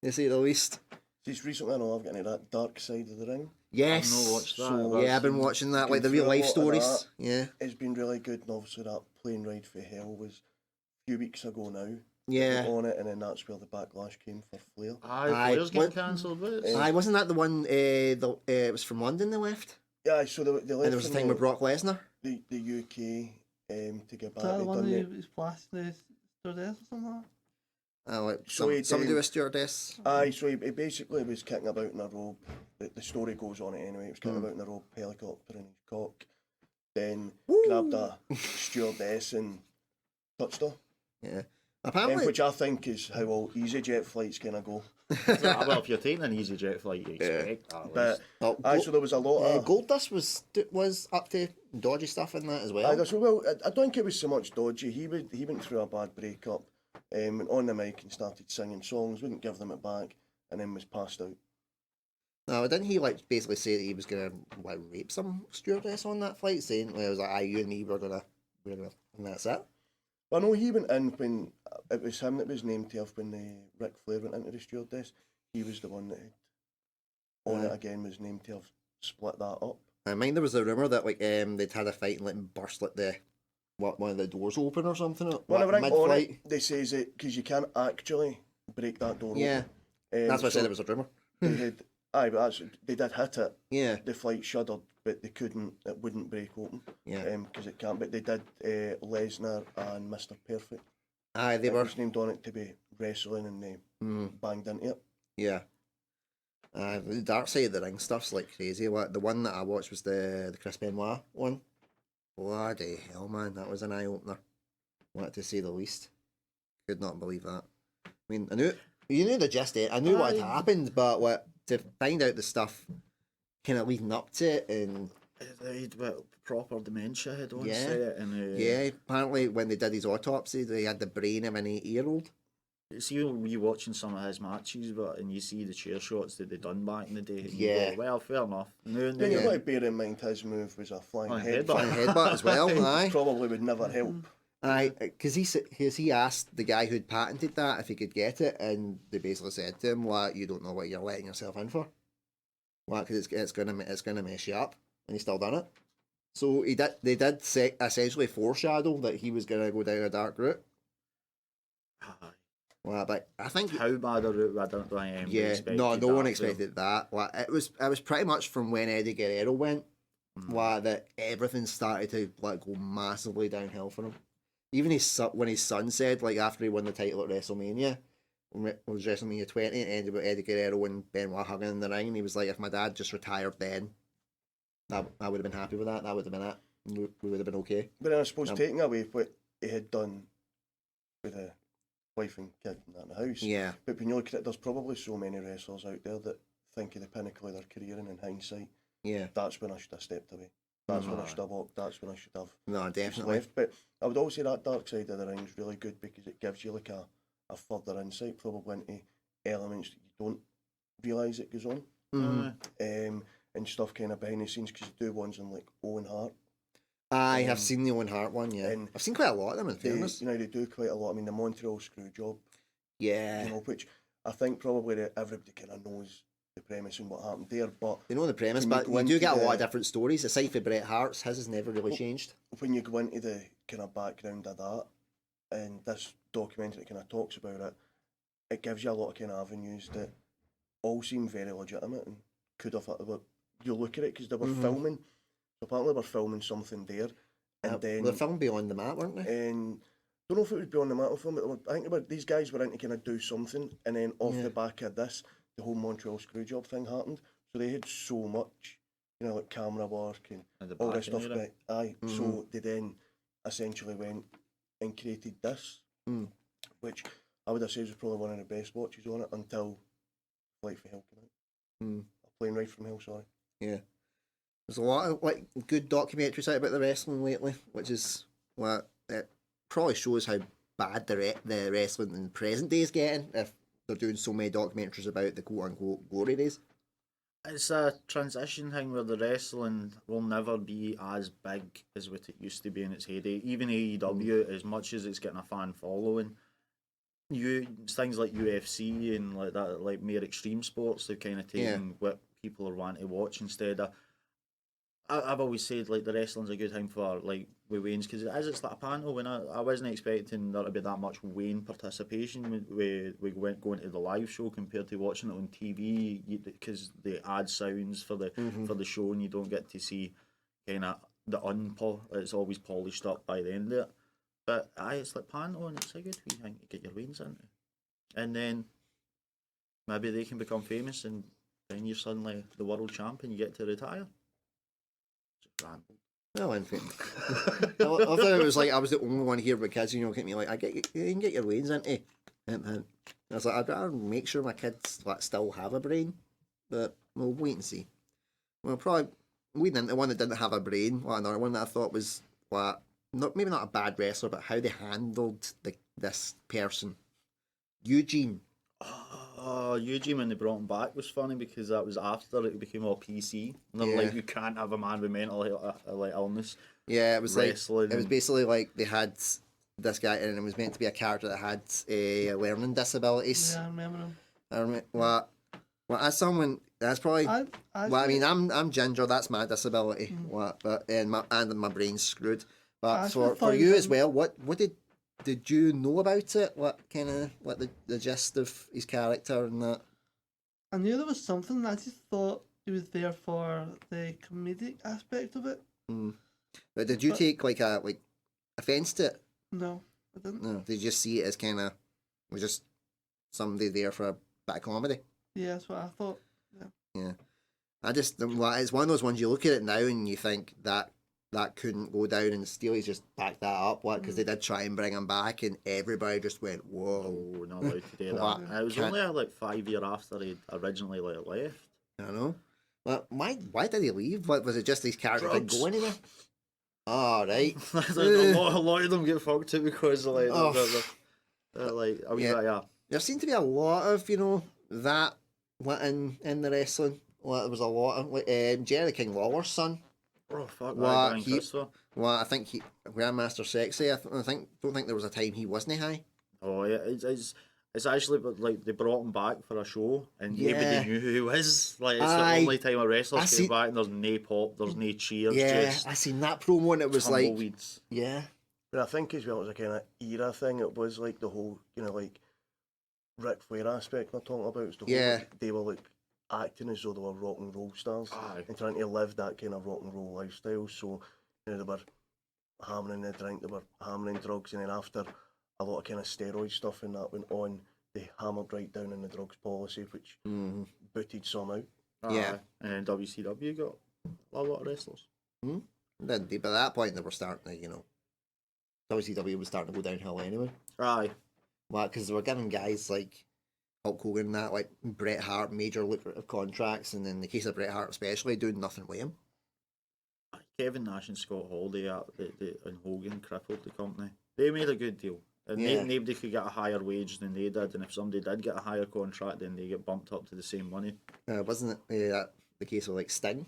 to say the least. He's recently, I know I've got into that Dark Side of the Ring. Yes. I've not watched that. So, yeah, I've been watching that, like the real life stories. Yeah. It's been really good, and obviously that Plane Ride for Hell was a few weeks ago now. Yeah. On it, and then that's where the backlash came for Flair. Aye, Flair's getting cancelled, but aye, wasn't that the one? It was from London they left. Yeah, so they left. And there was a thing with Brock Lesnar. The UK to get back. Is that the one who was blasting his stewardess or something like that. Like So he somebody did- with stewardess. Aye, so he basically was kicking about in a robe. The story goes on it anyway. He was kicking about in a robe, helicopter in his cock. Then grabbed a stewardess and touched her. Yeah. Apparently, Which I think is how all EasyJet flights kind of go. Well, if you're taking an EasyJet flight, you expect that. At But least. aye, so there was a lot of. Goldust was up to dodgy stuff in that as well. Aye, so, well, I don't think it was so much dodgy. He went through a bad breakup, went on the mic and started singing songs, wouldn't give them it back, and then was passed out. No, didn't he like basically say that he was gonna like rape some stewardess on that flight, saying like, it was like, you and me we're gonna, and that's it. But I know he went in when it was him that was named to have when Ric Flair went into the stewardess. He was the one that had, on it again was named to have split that up. I mind there was a rumor that like they'd had a fight and like burst like one of the doors open or something. Whenever I'm on mid-flight. it, they says it because you can't actually break that door Yeah, open. that's why I so said it was a rumor. they had, aye, but they did hit it. Yeah, The flight shuddered, but they couldn't. It wouldn't break open. yeah. Because it can't. But they did. Lesnar and Mr. Perfect. Aye, they It were. was named on it to be wrestling, and they banged into it. Yeah. The Dark Side of the Ring stuff's like crazy. What the one that I watched was the Chris Benoit one. Bloody hell, man, that was an eye opener. Wanted to say the least. Could not believe that. I mean, you knew the gist. I knew what had happened, but to find out the stuff kind of leading up to it, and He had proper dementia had on Yeah. set, and yeah, apparently when they did his autopsy, they had the brain of an 8-year-old. see you watching some of his matches, and you see the chair shots that they done back in the day. And Yeah. you go, well, fair enough. No, Then you've got to bear in mind his move was a flying Flying headbutt. And headbutt as well. Aye. Probably would never help. Aye, because he asked the guy who'd patented that if he could get it, and they basically said to him, "Well, you don't know what you're letting yourself in for. Well, because it's gonna mess you up," and he still done it. So they did essentially foreshadow that he was gonna go down a dark route. Well, but I think How bad a route I don't think anybody yeah, expected no that, one so- expected that. Like, it was pretty much from when Eddie Guerrero went, like, that everything started to like go massively downhill for him. Even when his son said, like, after he won the title at WrestleMania, when it was WrestleMania 20, it ended with Eddie Guerrero and Benoit hugging in the ring, and he was like, if my dad just retired then, I would have been happy with that. That would have been it. We would have been okay. But then I suppose taking away what he had done with a wife and kid and that in the house. Yeah. But when you look at it, there's probably so many wrestlers out there that think of the pinnacle of their career, and in hindsight, Yeah. that's when I should have stepped away. That's when I should have walked. That's when I should have No, just definitely. left. But I would also say that Dark Side of the Ring is really good because it gives you like a further insight probably into elements that you don't realise it goes on. And stuff kind of behind the scenes, because you do ones on like Owen Hart. I have seen the Owen Hart one, yeah. and I've seen quite a lot of them, in fairness. They do quite a lot. I mean, the Montreal screw job, Yeah. which I think probably that everybody kind of knows the premise and what happened there. But They know the premise, when you but go you do into get a lot the- of different stories. Aside from Bret Hart's, his has never really changed. when you go into the kind of background of that, and this documentary kind of talks about it, it gives you a lot of kind of avenues that all seem very legitimate and could have. You look at it because they were filming. So apparently, they were filming something there, and then The film Beyond the Mat, weren't they? and don't know if it was beyond the metal film, but I think these guys were into kind of do something, and then off the back of this, the whole Montreal Screwjob thing happened. So they had so much, like camera work and And the all this backing stuff. of it. But aye, so they then essentially went and created this, which I would have said was probably one of the best watches on it until Flight for Hell came out. Plane Ride from Hell, sorry. Yeah. There's a lot of like good documentaries out about the wrestling lately, which is what it probably shows how bad the wrestling in the present day is getting if they're doing so many documentaries about the quote unquote glory days. It's a transition thing where the wrestling will never be as big as what it used to be in its heyday. Even AEW, as much as it's getting a fan following, things like UFC and like that, like more extreme sports, they've kind of taken what people are wanting to watch instead of. I've always said like the wrestling's a good time for like with Wayne's because it's like a panel when I wasn't expecting there to be that much Wayne participation when we went going to the live show compared to watching it on TV because they add sounds for the show and you don't get to see kind of it's always polished up by the end of it. But it's like panto, and it's a good wee thing to get your veins into. And then maybe they can become famous, and then you're suddenly the world champ, and you get to retire. Just rambled. Well, in fact, I thought it was like I was the only one here with kids, look at me like, you can get your veins into. I was like, I'd rather make sure my kids like still have a brain, but we'll wait and see. Well, probably we didn't. The one that didn't have a brain, well, another one that I thought was like maybe not a bad wrestler, but how they handled this person, Eugene. Eugene, when they brought him back, was funny because that was after it became all PC. And they're like, you can't have a man with mental like illness. Yeah, it was wrestling. It was basically like they had this guy, and it was meant to be a character that had learning disabilities. Yeah, I remember him. Well, as someone that's probably. I mean, I'm ginger. That's my disability. But my brain's screwed. But for you as well, what did you know about it? What the gist of his character and that? I knew there was something. I just thought he was there for the comedic aspect of it. But did you take like offence to it? No, I didn't. No, did you just see it as was just somebody there for a bit of comedy? Yeah, that's what I thought. Yeah. It's one of those ones you look at it now and you think that couldn't go down, and Steely's just backed that up, because they did try and bring him back, and everybody just went, whoa. Oh, not allowed to do that. It was only like 5 years after he originally left. I know. But why did he leave? Was it just his character didn't go anywhere? Oh, right. a lot of them get fucked too because they're like, there seemed to be a lot of, that in the wrestling. There was a lot of, Jerry King Lawler's son. Oh fuck! I think Grandmaster Sexy. I don't think there was a time he wasn't high. Oh yeah, it's actually like they brought him back for a show and nobody knew who he was. Like it's the only time a wrestler came back and there's no pop, there's no cheers. Yeah, I seen that promo and it was like weeds. Yeah. But I think as well it was a kind of era thing. It was like the whole like Ric Flair aspect we're talking about. It's the whole, they were like acting as though they were rock and roll stars and trying to live that kind of rock and roll lifestyle. So they were hammering the drink, they were hammering drugs, and then after a lot of kind of steroid stuff and that went on, they hammered right down in the drugs policy, which booted some out. Yeah. And then WCW got a lot of wrestlers. But at that point they were starting to, WCW was starting to go downhill anyway. Aye. Well, because they were giving guys like Hulk Hogan and that, like Bret Hart, major lucrative contracts, and in the case of Bret Hart especially, doing nothing with him. Kevin Nash and Scott Hall, and Hogan crippled the company. They made a good deal. And nobody could get a higher wage than they did, and if somebody did get a higher contract, then they get bumped up to the same money. Wasn't it the case with like Sting?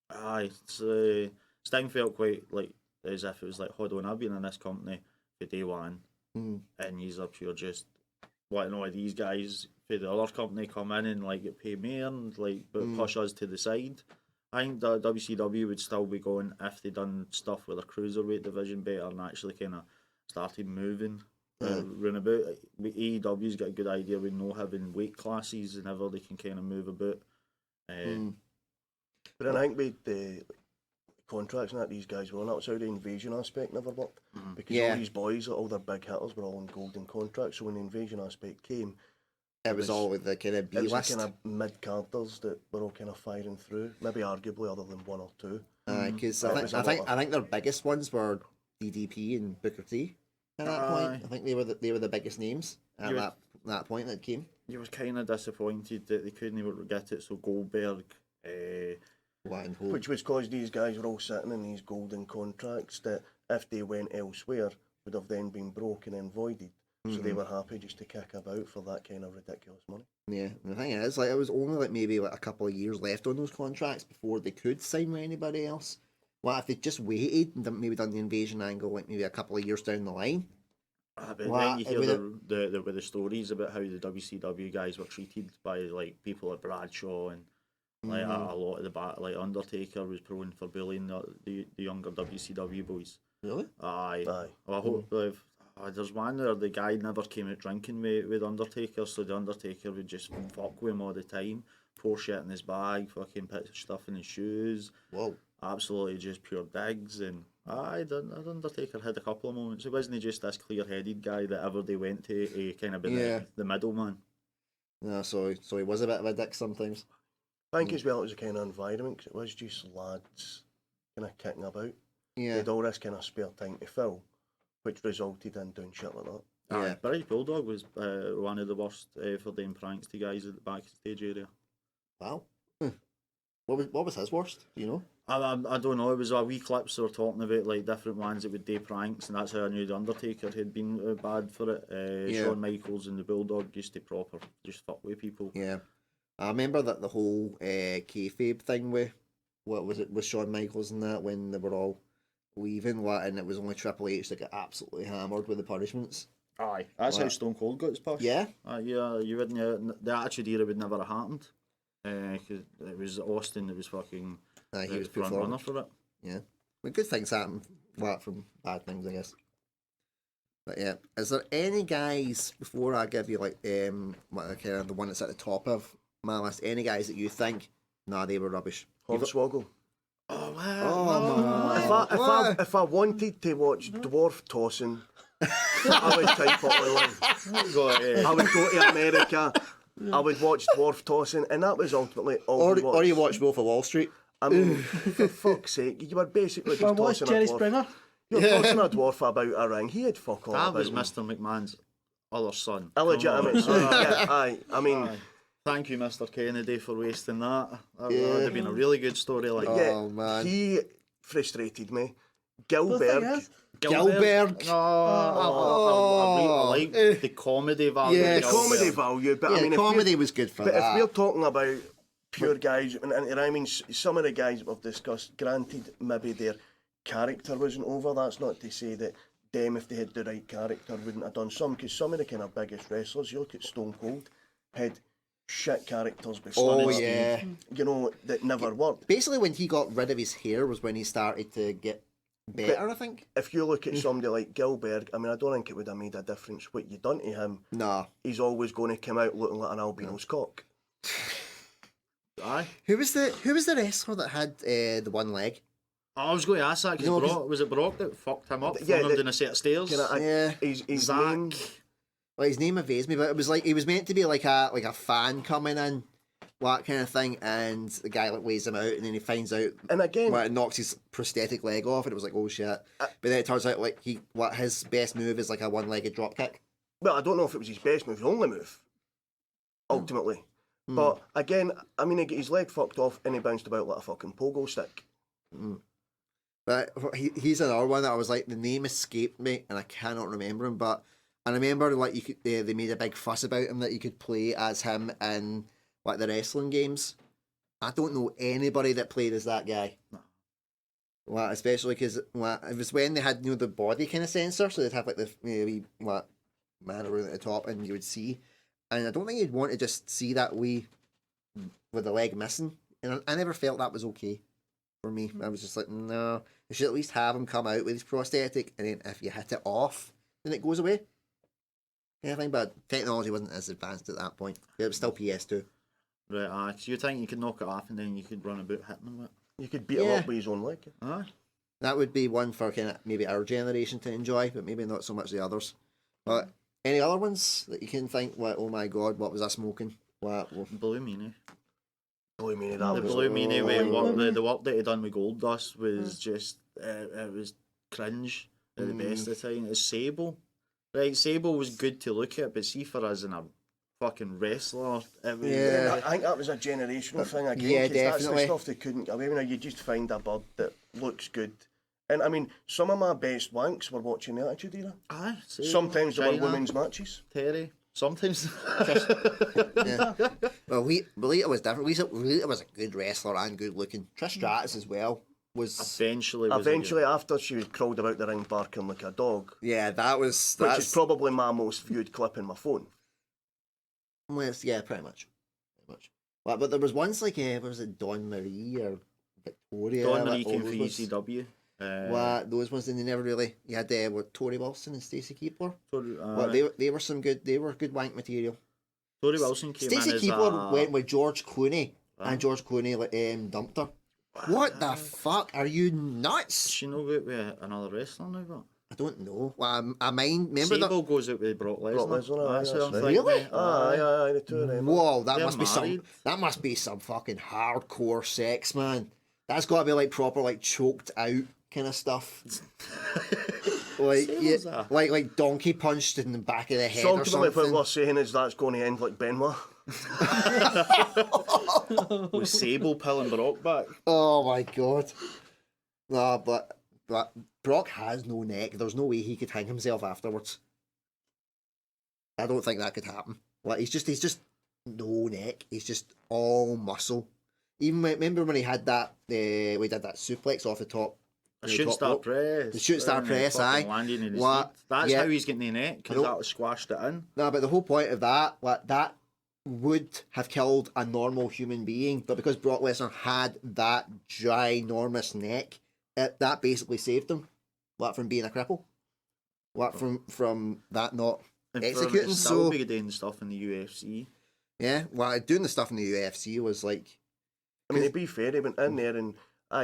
Aye, Sting felt quite like as if it was like, hold on, I've been in this company for day one, and he's up here just letting all these guys for the other company come in and like get paid more and like but push us to the side. I think the WCW would still be going if they done stuff with their cruiserweight division better and actually kind of started moving round about. AEW's got a good idea with no having weight classes and ever they can kind of move about. But I think with the contracts and that these guys were on, that's how the invasion aspect never worked. Because all these boys, all their big hitters were all on golden contracts, so when the invasion aspect came, it was all with the kind of B list. It was the kind of mid-carders that were all kind of firing through, maybe arguably other than one or two. Because I think their biggest ones were DDP and Booker T at that point. I think they were the biggest names at that point that came. You were kind of disappointed that they couldn't even get it, so Goldberg... Which was because these guys were all sitting in these golden contracts that if they went elsewhere would have then been broken and voided. So they were happy just to kick about for that kind of ridiculous money. Yeah, and the thing is, like, it was only like maybe like a couple of years left on those contracts before they could sign with anybody else. Well, if they just waited and maybe done the invasion angle like maybe a couple of years down the line. But then you hear the stories about how the WCW guys were treated by like people like Bradshaw and like a lot of like Undertaker was prone for bullying the younger WCW boys. Really? Aye. Well, I hope there's one where the guy never came out drinking with Undertaker, so the Undertaker would just fuck with him all the time. pour shit in his bag, fucking put stuff in his shoes. Whoa. Absolutely just pure digs. And Undertaker had a couple of moments. He wasn't just this clear-headed guy that ever they went to, he kind of been the middleman. No, so he was a bit of a dick sometimes. I think as well it was a kind of environment, because it was just lads kind of kicking about. Yeah. They had all this kind of spare time to fill, which resulted in doing shit like that. Yeah. British Bulldog was one of the worst for doing pranks to guys at the backstage area. Wow. What was his worst? Do you know? I don't know. It was a wee clips they were talking about, like different ones that would do pranks, and that's how I knew the Undertaker had been bad for it. Shawn Michaels and the Bulldog used to proper just fuck with people. Yeah. I remember that the whole kayfabe thing with what was it with Shawn Michaels and that, when they were all leaving, and it was only Triple H that got absolutely hammered with the punishments. Aye, that's how Stone Cold got his push. Yeah. Yeah, you wouldn't. The Attitude Era would never have happened. Because it was Austin that was fucking He was front runner for it. Yeah. But good things happen from bad things, I guess. But yeah, is there any guys, before I give you like the one that's at the top of my list, any guys that you think, nah, they were rubbish? Hornswoggle. Oh wow! Oh my! If I wanted to watch dwarf tossing, I would type it online. I would go to America. I would watch dwarf tossing, and that was ultimately all. Or you watch Wolf of Wall Street. I mean, for fuck's sake, you were basically just tossing Jerry a dwarf. Springer. You're tossing a dwarf about a ring. He had fuck all That about was him. Mr. McMahon's other son. Illegitimate son. Yeah, aye. I mean, Aye. Thank you, Mr. Kennedy, for wasting that. That would have been a really good story. Like yeah, man. he frustrated me. The thing Gilbert. is, Gilbert. I like the comedy value. Yeah, The comedy value, but Yeah, I mean, comedy was good for But that. if we're talking about pure guys, and I mean, some of the guys we've discussed, granted, maybe their character wasn't over. That's not to say that them, if they had the right character, wouldn't have done some. Because some of the kind of biggest wrestlers, you look at Stone Cold, had shit characters before. Oh yeah. You know, that never worked. Basically, when he got rid of his hair was when he started to get better, I think. If you look at somebody like Gilbert, I mean, I don't think it would have made a difference what you done to him. Nah. He's always going to come out looking like an albino's cock. Aye. Who was the wrestler that had the one leg? I was going to ask that because No, Brock, was it Brock that fucked him up? Yeah, Yeah, him down a set of stairs. Yeah. His Zach. name, Well, his name evades me, but it was like he was meant to be like a fan coming in, that kind of thing, and the guy like weighs him out, and then he finds out and again, it knocks his prosthetic leg off, and it was like, oh shit. But then it turns out like his best move is like a one-legged drop kick. well, I don't know if it was his best move, his only move, ultimately. But again, I mean, he got his leg fucked off and he bounced about like a fucking pogo stick. But he's another one that I was like, the name escaped me, and I cannot remember him. But I remember like you could they made a big fuss about him that you could play as him in like the wrestling games. I don't know anybody that played as that guy. No. Well, especially because it was when they had the body kind of sensor, so they'd have like the wee man around at the top, and you would see. And I don't think you'd want to just see that wee with the leg missing. And I never felt that was okay for me. I was just like, no, you should at least have him come out with his prosthetic, and then if you hit it off, then it goes away. Yeah, I think, but technology wasn't as advanced at that point. It was still PS2. Right, aye. So you think you could knock it off and then you could run about hitting him with it? You could beat him up with his own leg. Aye. That would be one for kind of maybe our generation to enjoy, but maybe not so much the others. But any other ones that you can think, what, oh my god, what was I smoking? What? Blue Meanie. Blue Meanie, that The was Blue Meanie, Oh. the work that he done with Gold Dust was just, it was cringe at the best of the time. It's Sable. Right, Sable was good to look at, but see for us in a fucking wrestler, it was... Yeah. I think that was a generational thing again. Yeah, 'cause that's definitely. the stuff they couldn't get away with. You just find a bird that looks good. And I mean, some of my best wanks were watching the Attitude Era. Aye, Sable, Sometimes they were China, women's matches. Terry. Sometimes. Yeah. Well, Lita was different. Lita was a good wrestler and good looking. Trish Stratus as well was. Eventually, After she was crawled about the ring barking like a dog, Yeah, that's which is probably my most viewed clip in my phone. Well, yeah, pretty much. But there was ones like what was it, Dawn Marie or Victoria? Dawn like, Marie all came for those ones. ECW. Those ones, and they never really. You had Tori Wilson and Stacey Keebler. So, Well, they were some good. They were good wank material. Tori Wilson came Stacey in as Keebler a... went with George Clooney, Right. and George Clooney dumped her. What the fuck? Are you nuts? She no go out with another wrestler now, but... I don't know. Well, I mind. Remember that? Sable goes out with Brock Lesnar. Brock Lesnar, That's aye, what I'm that's right. thinking. Really? Aye, the two of them. Whoa, that They're must be some. married. That must be some fucking hardcore sex, man. That's got to be like proper, like choked out kind of stuff. Like, Sable's yeah, a- like donkey punched in the back of the head So or ultimately, what something. we're saying is that's going to end like Benoit. With Sable pulling Brock back. Oh my god. No, but Brock has no neck. There's no way he could hang himself afterwards. I don't think that could happen. Like he's just no neck. He's just all muscle. Even remember when he had that we did that suplex off the top. A the shoot top star rope? press. The shoot star and press, fucking aye. Landing in his What? feet. That's Yeah. how he's getting the neck, I because know. that was squashed it in. No, but the whole point of that, like that would have killed a normal human being, but because Brock Lesnar had that ginormous neck, that basically saved him. Like from being a cripple. Like from that not And executing. for him to still So be doing stuff in the UFC. yeah, well, doing the stuff in the UFC was like I mean, to be fair, he went in there and,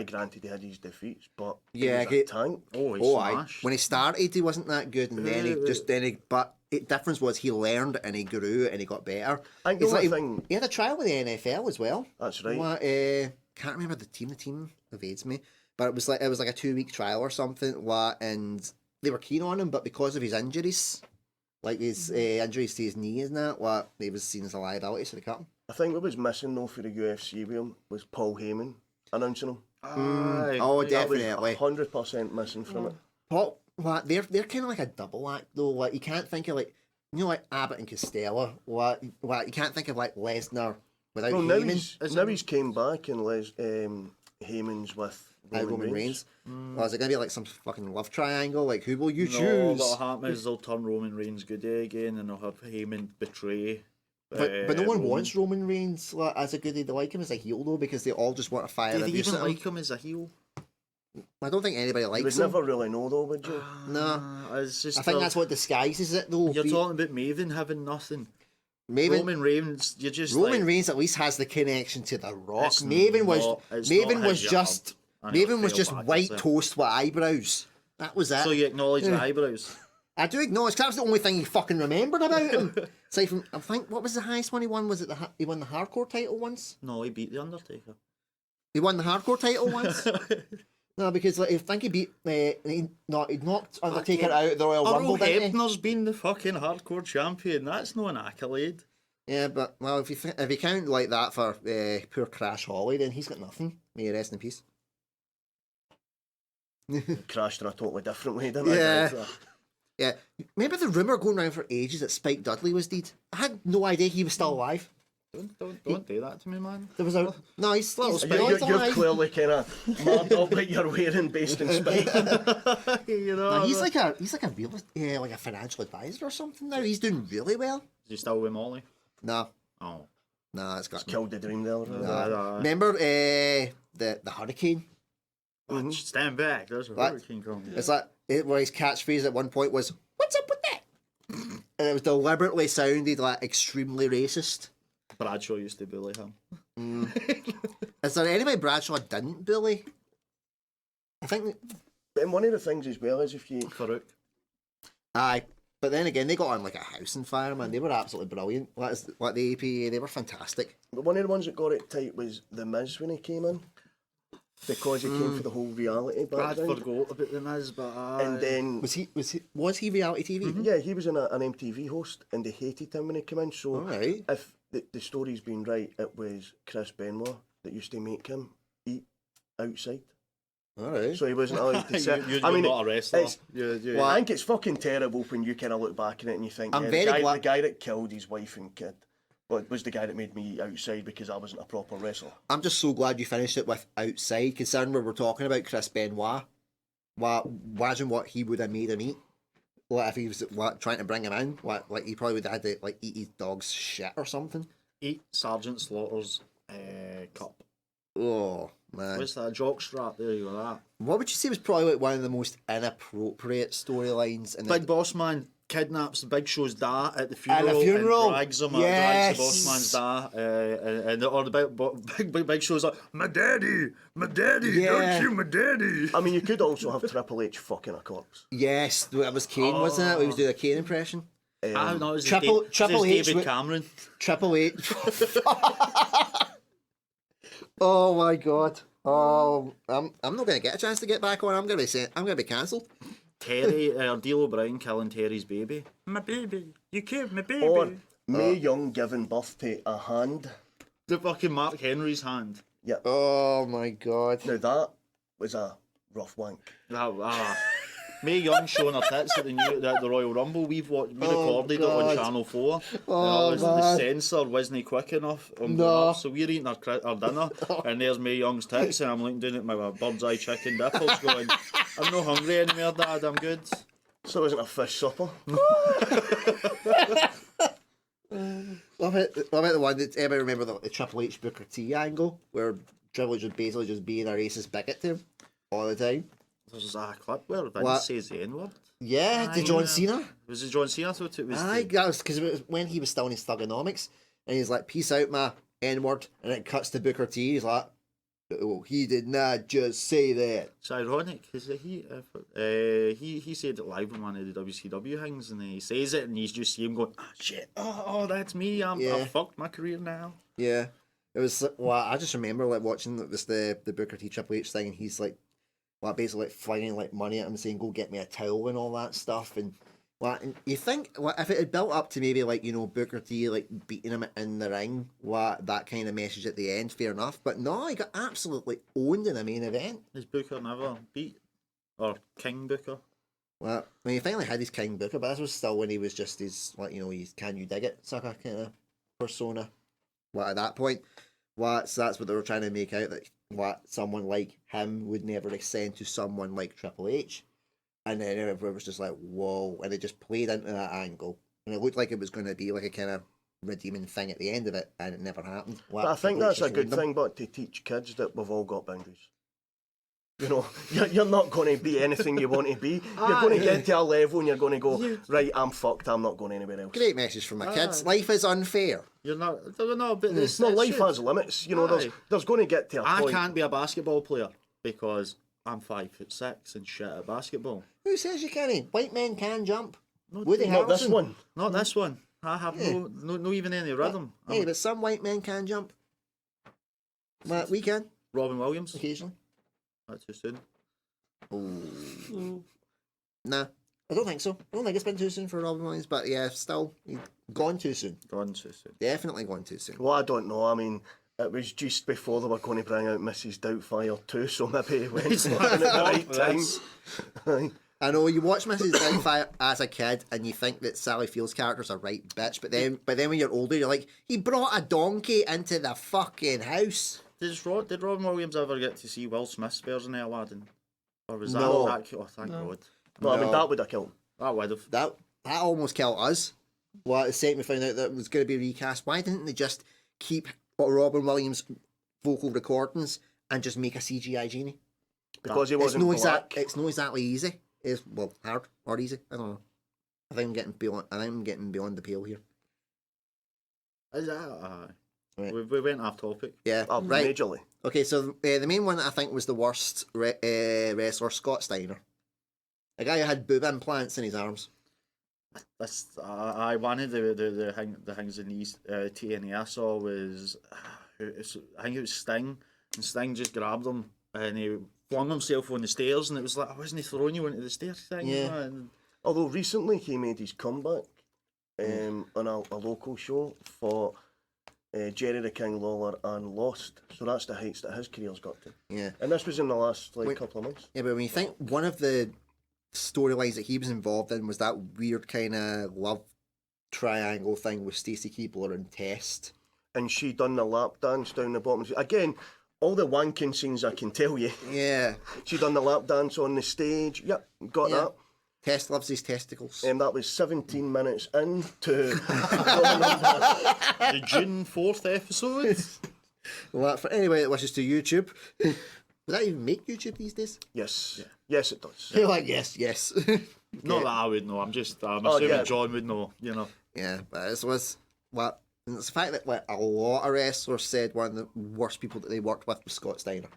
granted he had his defeats, but Yeah, he was a tank. Oh, he oh, I smashed. when he started, he wasn't that good, and but the difference was he learned and he grew and he got better. I think the It's only like thing... he had a trial with the NFL as well. That's right. What, can't remember the team evades me, but it was like a 2-week trial or something. What, and they were keen on him, but because of his injuries, like his injuries to his knee and that, what he was seen as a liability, so they cut him. I think what was missing, though, for the UFC with him was Paul Heyman announcing him. Aye. Oh, That was definitely. 100% missing from it. Paul, what they're kind of like a double act though. Like you can't think of like like Abbott and Costello. What you can't think of like Lesnar without Well, now Heyman. he's came back and Heyman's with Roman Reigns. Well, is it gonna be like some fucking love triangle? Like who will you No, choose? what'll happen is they'll turn Roman Reigns good again, and they'll have Heyman betray. But no one Roman. wants Roman Reigns like, as a goodie. They like him as a heel though because they all just want to fire Do they abuse even at him. like him as a heel? I don't think anybody You would likes him. never really know, though, would you? No, It's just I think that's what disguises it though. you're talking about. Maven having nothing. Maven, Roman Reigns, you just Roman like, Reigns at least has the connection to the Rock. It's Maven was not- it's Maven not was his just job. And it'll Maven was fail just back, white is it? toast with eyebrows. That was it. So you acknowledge the eyebrows. I do acknowledge 'cause that was the only thing you fucking remembered about him. Aside from, I think, what was the highest one he won? Was it he won the hardcore title once? No, he beat the Undertaker. He won the hardcore title once. No, because like, I think he beat. He knocked Undertaker out of the Royal Earl Rumble, didn't he? Hebner's been the fucking hardcore champion. That's no an accolade. Yeah, but well, if you count like that for poor Crash Holly, then he's got nothing. May he rest in peace. Crashed in a totally different way, didn't Yeah. it? Yeah, remember the rumor going around for ages that Spike Dudley was dead? I had no idea he was still alive. Don't do that to me, man. There was a no, he's You're, alive. you're clearly kind of marked up what you're wearing based on Spike. You know, No, he's like a real like a financial advisor or something now. He's doing really well. Is he still with Molly? No, Oh, no, it's got Killed the dream there. Remember the hurricane? stand back. There's a What? hurricane coming. It's like where his catchphrase at one point was "What's up with that?" and it was deliberately sounded like extremely racist. Bradshaw used to bully him. Is there anybody Bradshaw didn't bully? I think. And one of the things as well is if you... Farouk. Aye, but then again, they got on like a house on fire, man. They were absolutely brilliant. Like the APA, they were fantastic. But one of the ones that got it tight was The Miz when he came in. Because he came for the whole reality Brad background. forgot about the Miz, but And then... Was he reality TV? Yeah, he was an MTV host and they hated him when he came in. So Alright. if the story's been right, it was Chris Benoit that used to make him eat outside. Alright. So he wasn't allowed to sit. you're I mean, not a wrestler. it's- You- I think it's fucking terrible when you kind of look back at it and you think, I'm yeah, very the glad- guy that killed his wife and kid was the guy that made me eat outside because I wasn't a proper wrestler. I'm just so glad you finished it with outside, considering we were talking about Chris Benoit. Imagine what he would have made him eat. Like if he was trying to bring him in, like he probably would have had to like eat his dog's shit or something. Eat Sergeant Slaughter's cup. Oh man, What's that? Jock strap? There you go. That. what would you say was probably like one of the most inappropriate storylines in Big Boss Man kidnaps the Big Show's dad at the funeral, At the funeral. and drags him, Yes. drags the boss man's dad, and or the Big Show's like, my daddy, Yeah. don't you, my daddy. I mean, you could also have Triple H fucking a corpse. Yes, that was Kane, wasn't it? He was doing a Kane impression. No, it was Triple H David with- Cameron. Triple H. Oh my god. Oh, I'm not gonna get a chance to get back on. I'm gonna be cancelled. Terry, D'Lo O'Brien killing Terry's baby. My baby, you killed my baby. Or Mae Young giving birth to a hand. The fucking Mark Henry's hand. Yeah. Oh my god. Now that was a rough wank. Mae Young showing her tits at the Royal Rumble. We recorded it on God. Channel 4. Oh, The man. censor wasn't quick enough. No. So we're eating our dinner, and there's Mae Young's tits, and I'm looking down at my bird's eye chicken nipples going, I'm not hungry anymore, Dad, I'm good. So it wasn't a fish supper. What about the one that everybody remember the Triple H Booker T angle where Triple H was basically just being a racist bigot to him all the time? There's a clip where Vince What? says the N-word. Yeah, to John Cena. Was it John Cena? I thought it was. Aye, that was because it was when he was still in his thugonomics, and he's like, "Peace out, my N-word," and it cuts to Booker T. He's like, "Oh, he did not just say that." It's ironic because he said it live on one of the WCW things, and then he says it, and you just see him going, "Ah, shit! Oh, that's me! Yeah. I've fucked my career now." Yeah, it was. Well, I just remember like watching the Booker T Triple H thing, and he's like, basically like flinging like money at him, saying, "Go get me a towel" and all that stuff, and. And you think if it had built up to maybe like Booker T like beating him in the ring, that kind of message at the end, fair enough. But no, he got absolutely owned in the main event. Is Booker never beat or King Booker? Well, when he finally had his King Booker, but this was still when he was just his his can you dig it sucker kind of persona. At that point, so that's what they were trying to make out, that someone like him would never extend to someone like Triple H. And then everyone was just like, whoa. And it just played into that angle. And it looked like it was going to be like a kind of redeeming thing at the end of it. And it never happened. But I think that's a good thing, but to teach kids that we've all got boundaries. You're not going to be anything you want to be. You're going to get to a level and you're going to go, right, I'm fucked, I'm not going anywhere else. Great message from my kids. Life is unfair. You're not. No, but this. No, life has limits. There's going to get to a I point. can't be a basketball player because I'm 5'6" and shit at basketball. Who says you can't? White men can jump. Not Woody Not this Harrelson. one. Not this one. I have no even any rhythm. Hey, but some white men can jump. Well, we can, Robin Williams. occasionally. Not too soon. Nah, I don't think so. I don't think it's been too soon for Robin Williams, but yeah, still, gone too soon. Gone too soon. Definitely gone too soon. Well, I don't know. I mean, it was just before they were going to bring out Mrs. Doubtfire 2, so maybe it went at the right time. I know you watch Mrs. Doubtfire as a kid and you think that Sally Field's character's a right bitch, but then when you're older, you're like, he brought a donkey into the fucking house. Did Robin Williams ever get to see Will Smith's version of Aladdin? Or was No. that oh, thank God. No, I mean, No. that would have killed him. That would have. That almost killed us. Well, the second we found out that it was going to be recast, why didn't they just keep Robin Williams' vocal recordings and just make a CGI genie? Because he wasn't black. It's not exactly easy. It's hard or easy. I don't know. I think I'm getting beyond the pale here. Is that? Right. We went off topic. Yeah, Oh, right. majorly. Okay, so the main one that I think was the worst wrestler, Scott Steiner. A guy who had boob implants in his arms. That's I wanted the things in these TNA I saw was I think it was Sting, and Sting just grabbed him and he flung himself on the stairs, and it was like, I wasn't throwing you into the stairs thing. Yeah. Man. Although recently he made his comeback on a local show for Jerry the King Lawler and Lost. So that's the heights that his career's got to. Yeah. And this was in the last Wait. couple of months. Yeah, but when you think one of the storylines that he was involved in was that weird kind of love triangle thing with Stacey Keebler and Test. And she done the lap dance down the bottom. Again, all the wanking scenes I can tell you. Yeah. She done the lap dance on the stage. Yep, got Yeah. that. Test loves his testicles. That was 17 minutes into The June 4th episode. Well, for anybody that wishes to YouTube, does that even make YouTube these days? Yes. Yes, it does. You're like, yes. Not that I would know. I'm assuming yeah. John would know. You know. Yeah, but it was what. And it's the fact that a lot of wrestlers said one of the worst people that they worked with was Scott Steiner.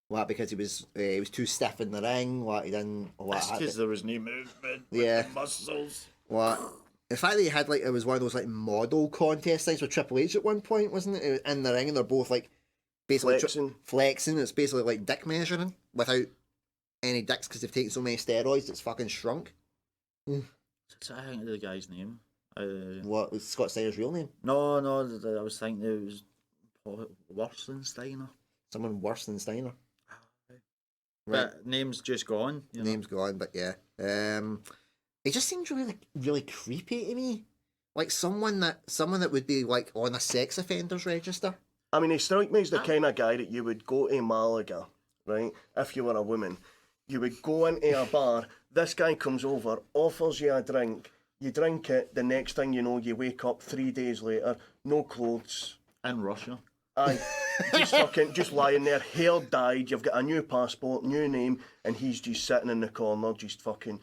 What, because he was too stiff in the ring. What, he didn't. That's because there was no movement. Yeah. With the muscles. What. The fact that he had it was one of those model contest things with Triple H at one point, wasn't it? It was in the ring and they're both basically flexing. It's basically like dick measuring without any dicks because they've taken so many steroids. It's fucking shrunk. So I think of the guy's name. What was Scott Steiner's real name? No, I was thinking it was worse than Steiner. Someone worse than Steiner. But name's just gone. You know? Name's gone, but yeah. It just seems really creepy to me. Like someone that would be on a sex offenders register. I mean, he strikes me as the kind of guy that you would go to Malaga, right? If you were a woman, you would go into a bar. This guy comes over, offers you a drink. You drink it. The next thing you know, you wake up 3 days later, no clothes. In Russia. Aye, just lying there, hair dyed. You've got a new passport, new name, and he's just sitting in the corner, just fucking.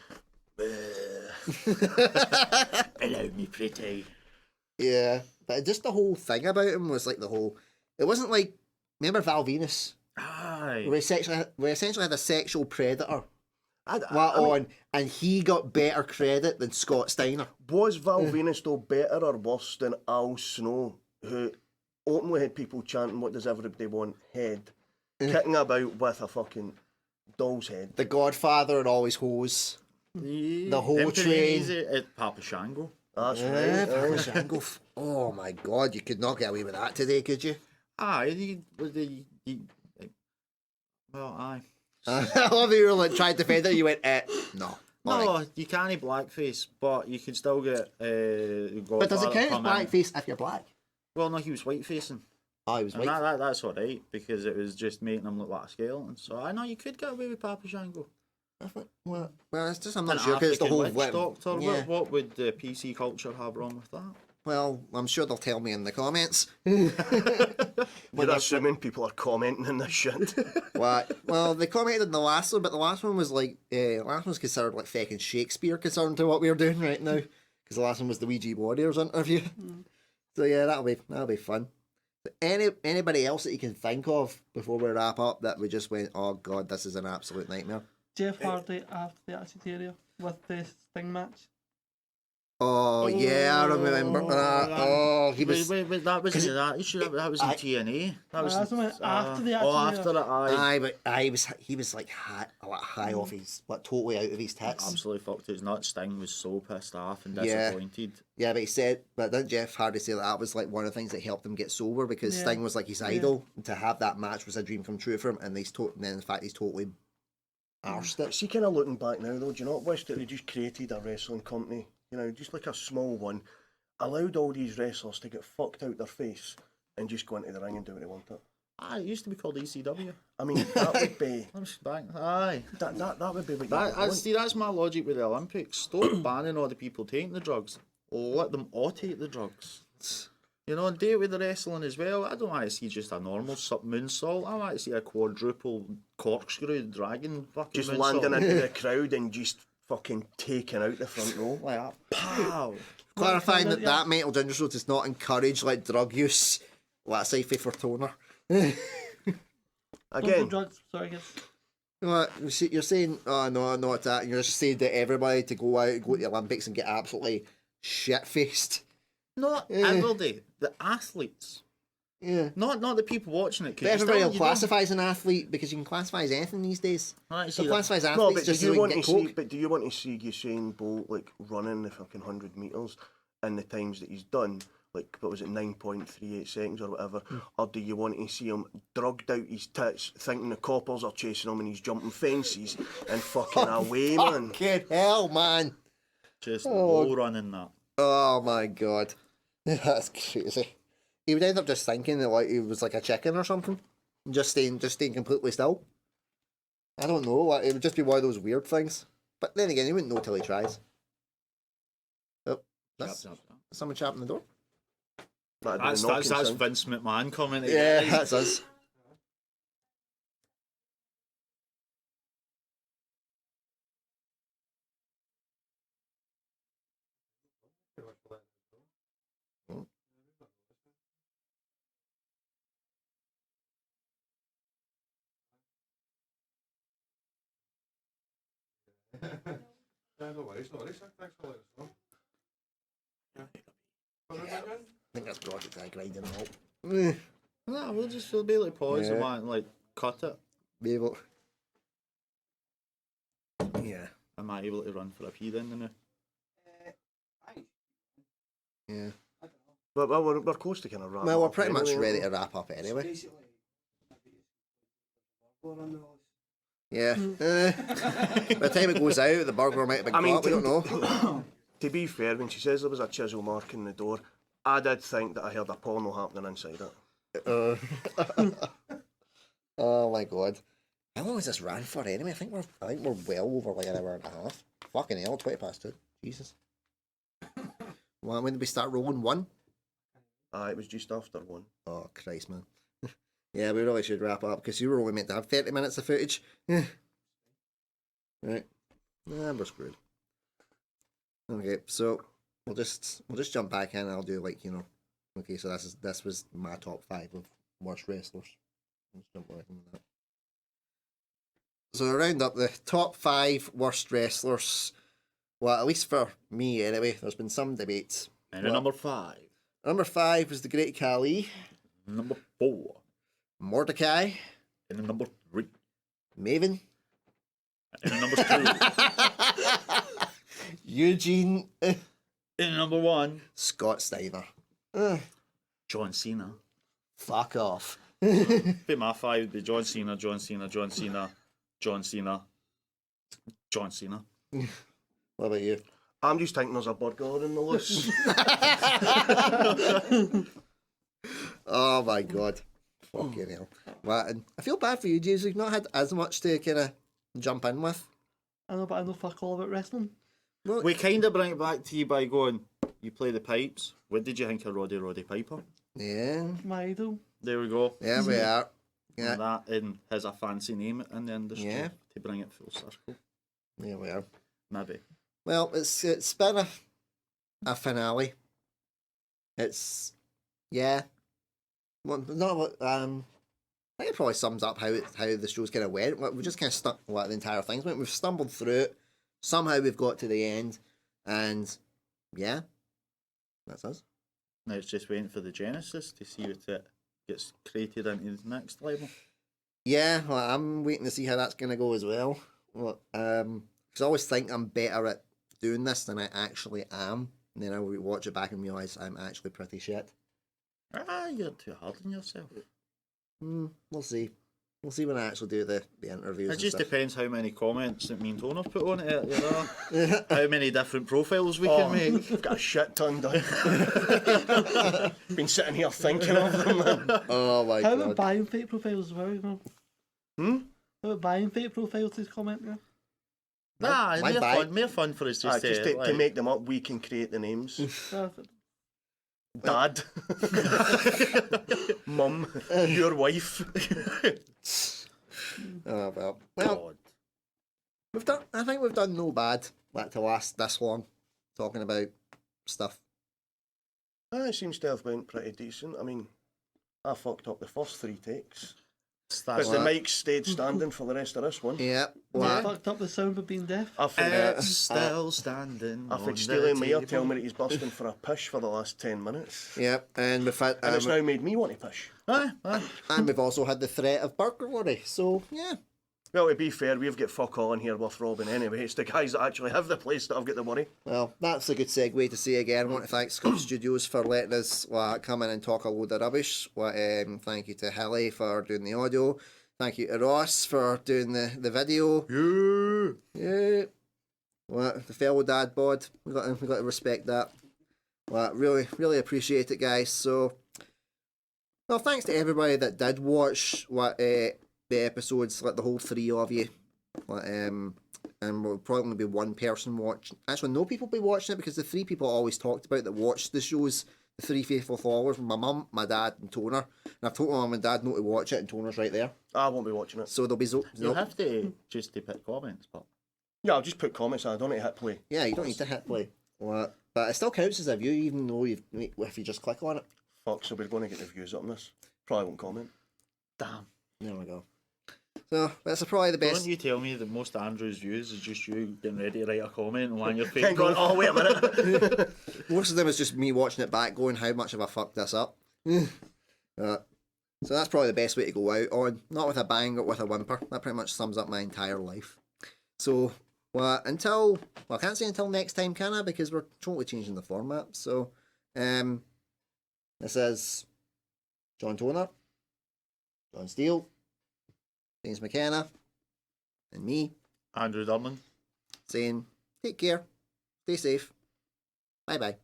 Hello, me pretty. Yeah, but just the whole thing about him was it wasn't remember Val Venus? Aye. We essentially had a sexual predator I and he got better credit than Scott Steiner. Was Val Venus though better or worse than Al Snow, who openly had people chanting, "What does everybody want?" Head, kicking about with a fucking doll's head. The Godfather and all his hoes. The whole train. At Papa Shango. That's Yeah, right. Papa Shango. Oh my God, you could not get away with that today, could you? Aye, well, aye. I love how you were trying to defend it. You went, no. No, you can't blackface, but you could still get. But does it count as blackface if you're black? Well, no, he was white facing. Oh, he was And white. that's all right because it was just making him look like a skeleton. So I know you could get away with Papa Shango. Well, it's just I'm not An sure because it's the African whole witch doctor. Yeah. What would the PC culture have wrong with that? Well, I'm sure they'll tell me in the comments. You're assuming people are commenting on this shit. What? Well, they commented on the last one, but the last one was last one was considered fucking Shakespeare concerned to what we're doing right now, because the last one was the Ouija Warriors interview. So yeah, that'll be fun. Anybody else that you can think of before we wrap up that we just went, oh God, this is an absolute nightmare. Jeff Hardy after the Attitude Era with the Sting match. Oh yeah, I remember that. Oh, he was. Wait, that wasn't that. That was in TNA. That was That's after the Oh, Attitude after Era. that, aye. Aye, but he was high off his, totally out of his tits. Absolutely fucked his nuts. Sting was so pissed off and Yeah. disappointed. Yeah, but didn't Jeff Hardy say that was one of the things that helped him get sober because Yeah. Sting was his idol. And to have that match was a dream come true for him, and then in fact he's totally arsed it. See, kind of looking back now though, do you not wish that they just created a wrestling company? You know, just like a small one, allowed all these wrestlers to get fucked out their face and just go into the ring and do what they wanted. Ah, it used to be called ECW. I mean, that would be Aye. that would be what you would want. See, that's my logic with the Olympics. Stop banning all the people taking the drugs. Let them all take the drugs. You know, and do it with the wrestling as well. I don't want to see just a normal moonsault. I want to see a quadruple corkscrew dragon fucking Just moonsault. landing into the crowd and just fucking taking out the front row. like that. Pow! Clarifying that Yeah. that Metal Ginger Show does not encourage drug use. Let's say for toner. Don't do Again, drugs. Sorry, guys. What you're saying? Oh no, not that. You're just saying that everybody to go out, go to the Olympics and get absolutely shit faced. Not everybody. The athletes. Yeah. Not the people watching it. But everybody will classify as an athlete because you can classify as anything these days. Right, So see classify as no, athletes but just do so you they can want to get see? coke. But do you want to see Usain Bolt running the fucking 100 meters in the times that he's done? What was it, 9.38 seconds or whatever? Or do you want to see him drugged out his tits, thinking the coppers are chasing him and he's jumping fences and fucking away, man? Fucking hell, man! Just wall running that. Oh my God, that's crazy. He would end up just thinking that he was like a chicken or something, just staying completely still. I don't know. It would just be one of those weird things. But then again, he wouldn't know till he tries. Oh, that's someone chapping the door. That'd be the That's knocking sound. Vince McMahon coming. Yeah, that's us. No worries, no worries. Thanks for letting us know. I think that's brought it to a grinding halt. No, we'll be able to pause and Yeah. like cut it. Be able. Yeah. Am I able to run for a pee then now? Yeah. But we're close to kind of wrapping Well, we're up pretty much anyway, ready aren't to wrap up anyway. Yeah. By the time it goes out, the burglar might have been I mean, caught. We don't know. To be fair, when she says there was a chisel mark in the door, I did think that I heard a porno happening inside it. Oh my god. How long has this ran for anyway? I think we're well over like an hour and a half. Fucking hell, 20 past 2. Jesus. Well, when did we start rolling? 1? It was just after 1. Oh Christ, man. Yeah, we really should wrap up because you were only meant to have 30 minutes of footage. Right. Nah, we're screwed. Okay, so we'll just jump back in and I'll do like, okay, so this was my top 5 of worst wrestlers. Let's jump back into that. So to round up the top 5 worst wrestlers, well, at least for me anyway, there's been some debates. And Well, number 5. Number 5 was the Great Khali, Number 4. Mordecai, And number 3. Maven, And number 2. Eugene, And number 1. Scott Steiner. John Cena. Fuck off. Be my 5 would be John Cena, John Cena, John Cena, John Cena, John Cena. What about you? I'm just thinking there's a burglar in the loose. Oh my god. Fucking hell. Well, and I feel bad for you, James. You've not had as much to kind of jump in with. I know, but I know fuck all about wrestling. We kind of bring it back to you by going, you play the pipes. What did you think of Roddy Piper? Yeah. My idol. There we go. Yeah, we are. Yeah. And that and has a fancy name in the industry Yeah. to bring it full circle. Yeah, we are. Maybe. Well, it's been a finale. It's well, not what I think it probably sums up how the show's kind of went. We just kind of stuck what the entire thing's went. We've stumbled through it. Somehow we've got to the end, and yeah, that's us. Now it's just waiting for the Genesis to see if it gets created into the next level. Yeah, well, I'm waiting to see how that's gonna go as well. Well, because I always think I'm better at doing this than I actually am. And then I watch it back and realise I'm actually pretty shit. You're too hard on yourself. We'll see. We'll see when I actually do the interviews. It and just stuff. depends how many comments that me and Tone have put on it, how many different profiles we can make. I've got a shit ton done. Been sitting here thinking of them, man. Oh my How god. about buying fake profiles as well, How about buying fake profiles to comment there? Nah, my bike- more fun for us Just just to like, make them up, we can create the names. Perfect. Dad. Mum. Your wife. Oh well. God. I think we've done no bad like to last this long talking about stuff. It seems to have went pretty decent. I mean, I fucked up the first 3 takes. But That's the What? mic stayed standing for the rest of this one. Yeah. Yeah. Well, Fucked up the sound of being deaf. I think, it's still standing. I on think the Steely Mayer table. tell me that he's busting for a push for the last 10 minutes. yeah, and we've had And it's now made me want to push. Aye. and we've also had the threat of burglary. So yeah. Well, to be fair, we've got fuck all in here with Robin anyway. It's the guys that actually have the place that I've got the worry. Well, that's a good segue to say again. I want to thank Scuffed Studios for letting us come in and talk a load of rubbish. Thank you to Hilly for doing the audio. Thank you to Ross for doing the video. Yeah. Well, the fellow dad bod. We got to respect that. Well, really appreciate it, guys. So, well, thanks to everybody that did watch the episodes, like the whole 3 of you. And we'll probably only be one person watching. Actually, no people will be watching it because the 3 people I always talked about that watched the shows, the 3 faithful followers, my mum, my dad, and Toner. And I've told my mum and dad not to watch it, and Toner's right there. I won't be watching it. So there'll be You have to just to put comments, but Yeah, I'll just put comments. I don't need to hit play. yeah, you don't need to hit play. But it still counts as a view, even though if you just click on it. Fuck, so we're going to get the views on this. Probably won't comment. damn. There we go. So that's probably the best. Don't you tell me that most Andrew's views is just you getting ready to write a comment on your And fake going, profile? oh, wait a minute. Most of them is just me watching it back, going, "How much have I fucked this up?" So that's probably the best way to go out on, not with a bang, but with a whimper. That pretty much sums up my entire life. So, I can't say until next time, can I? Because we're totally changing the format. So, this is John Toner, John Steele, James McKenna, and me Andrew Durning. saying, take care, stay safe, bye bye.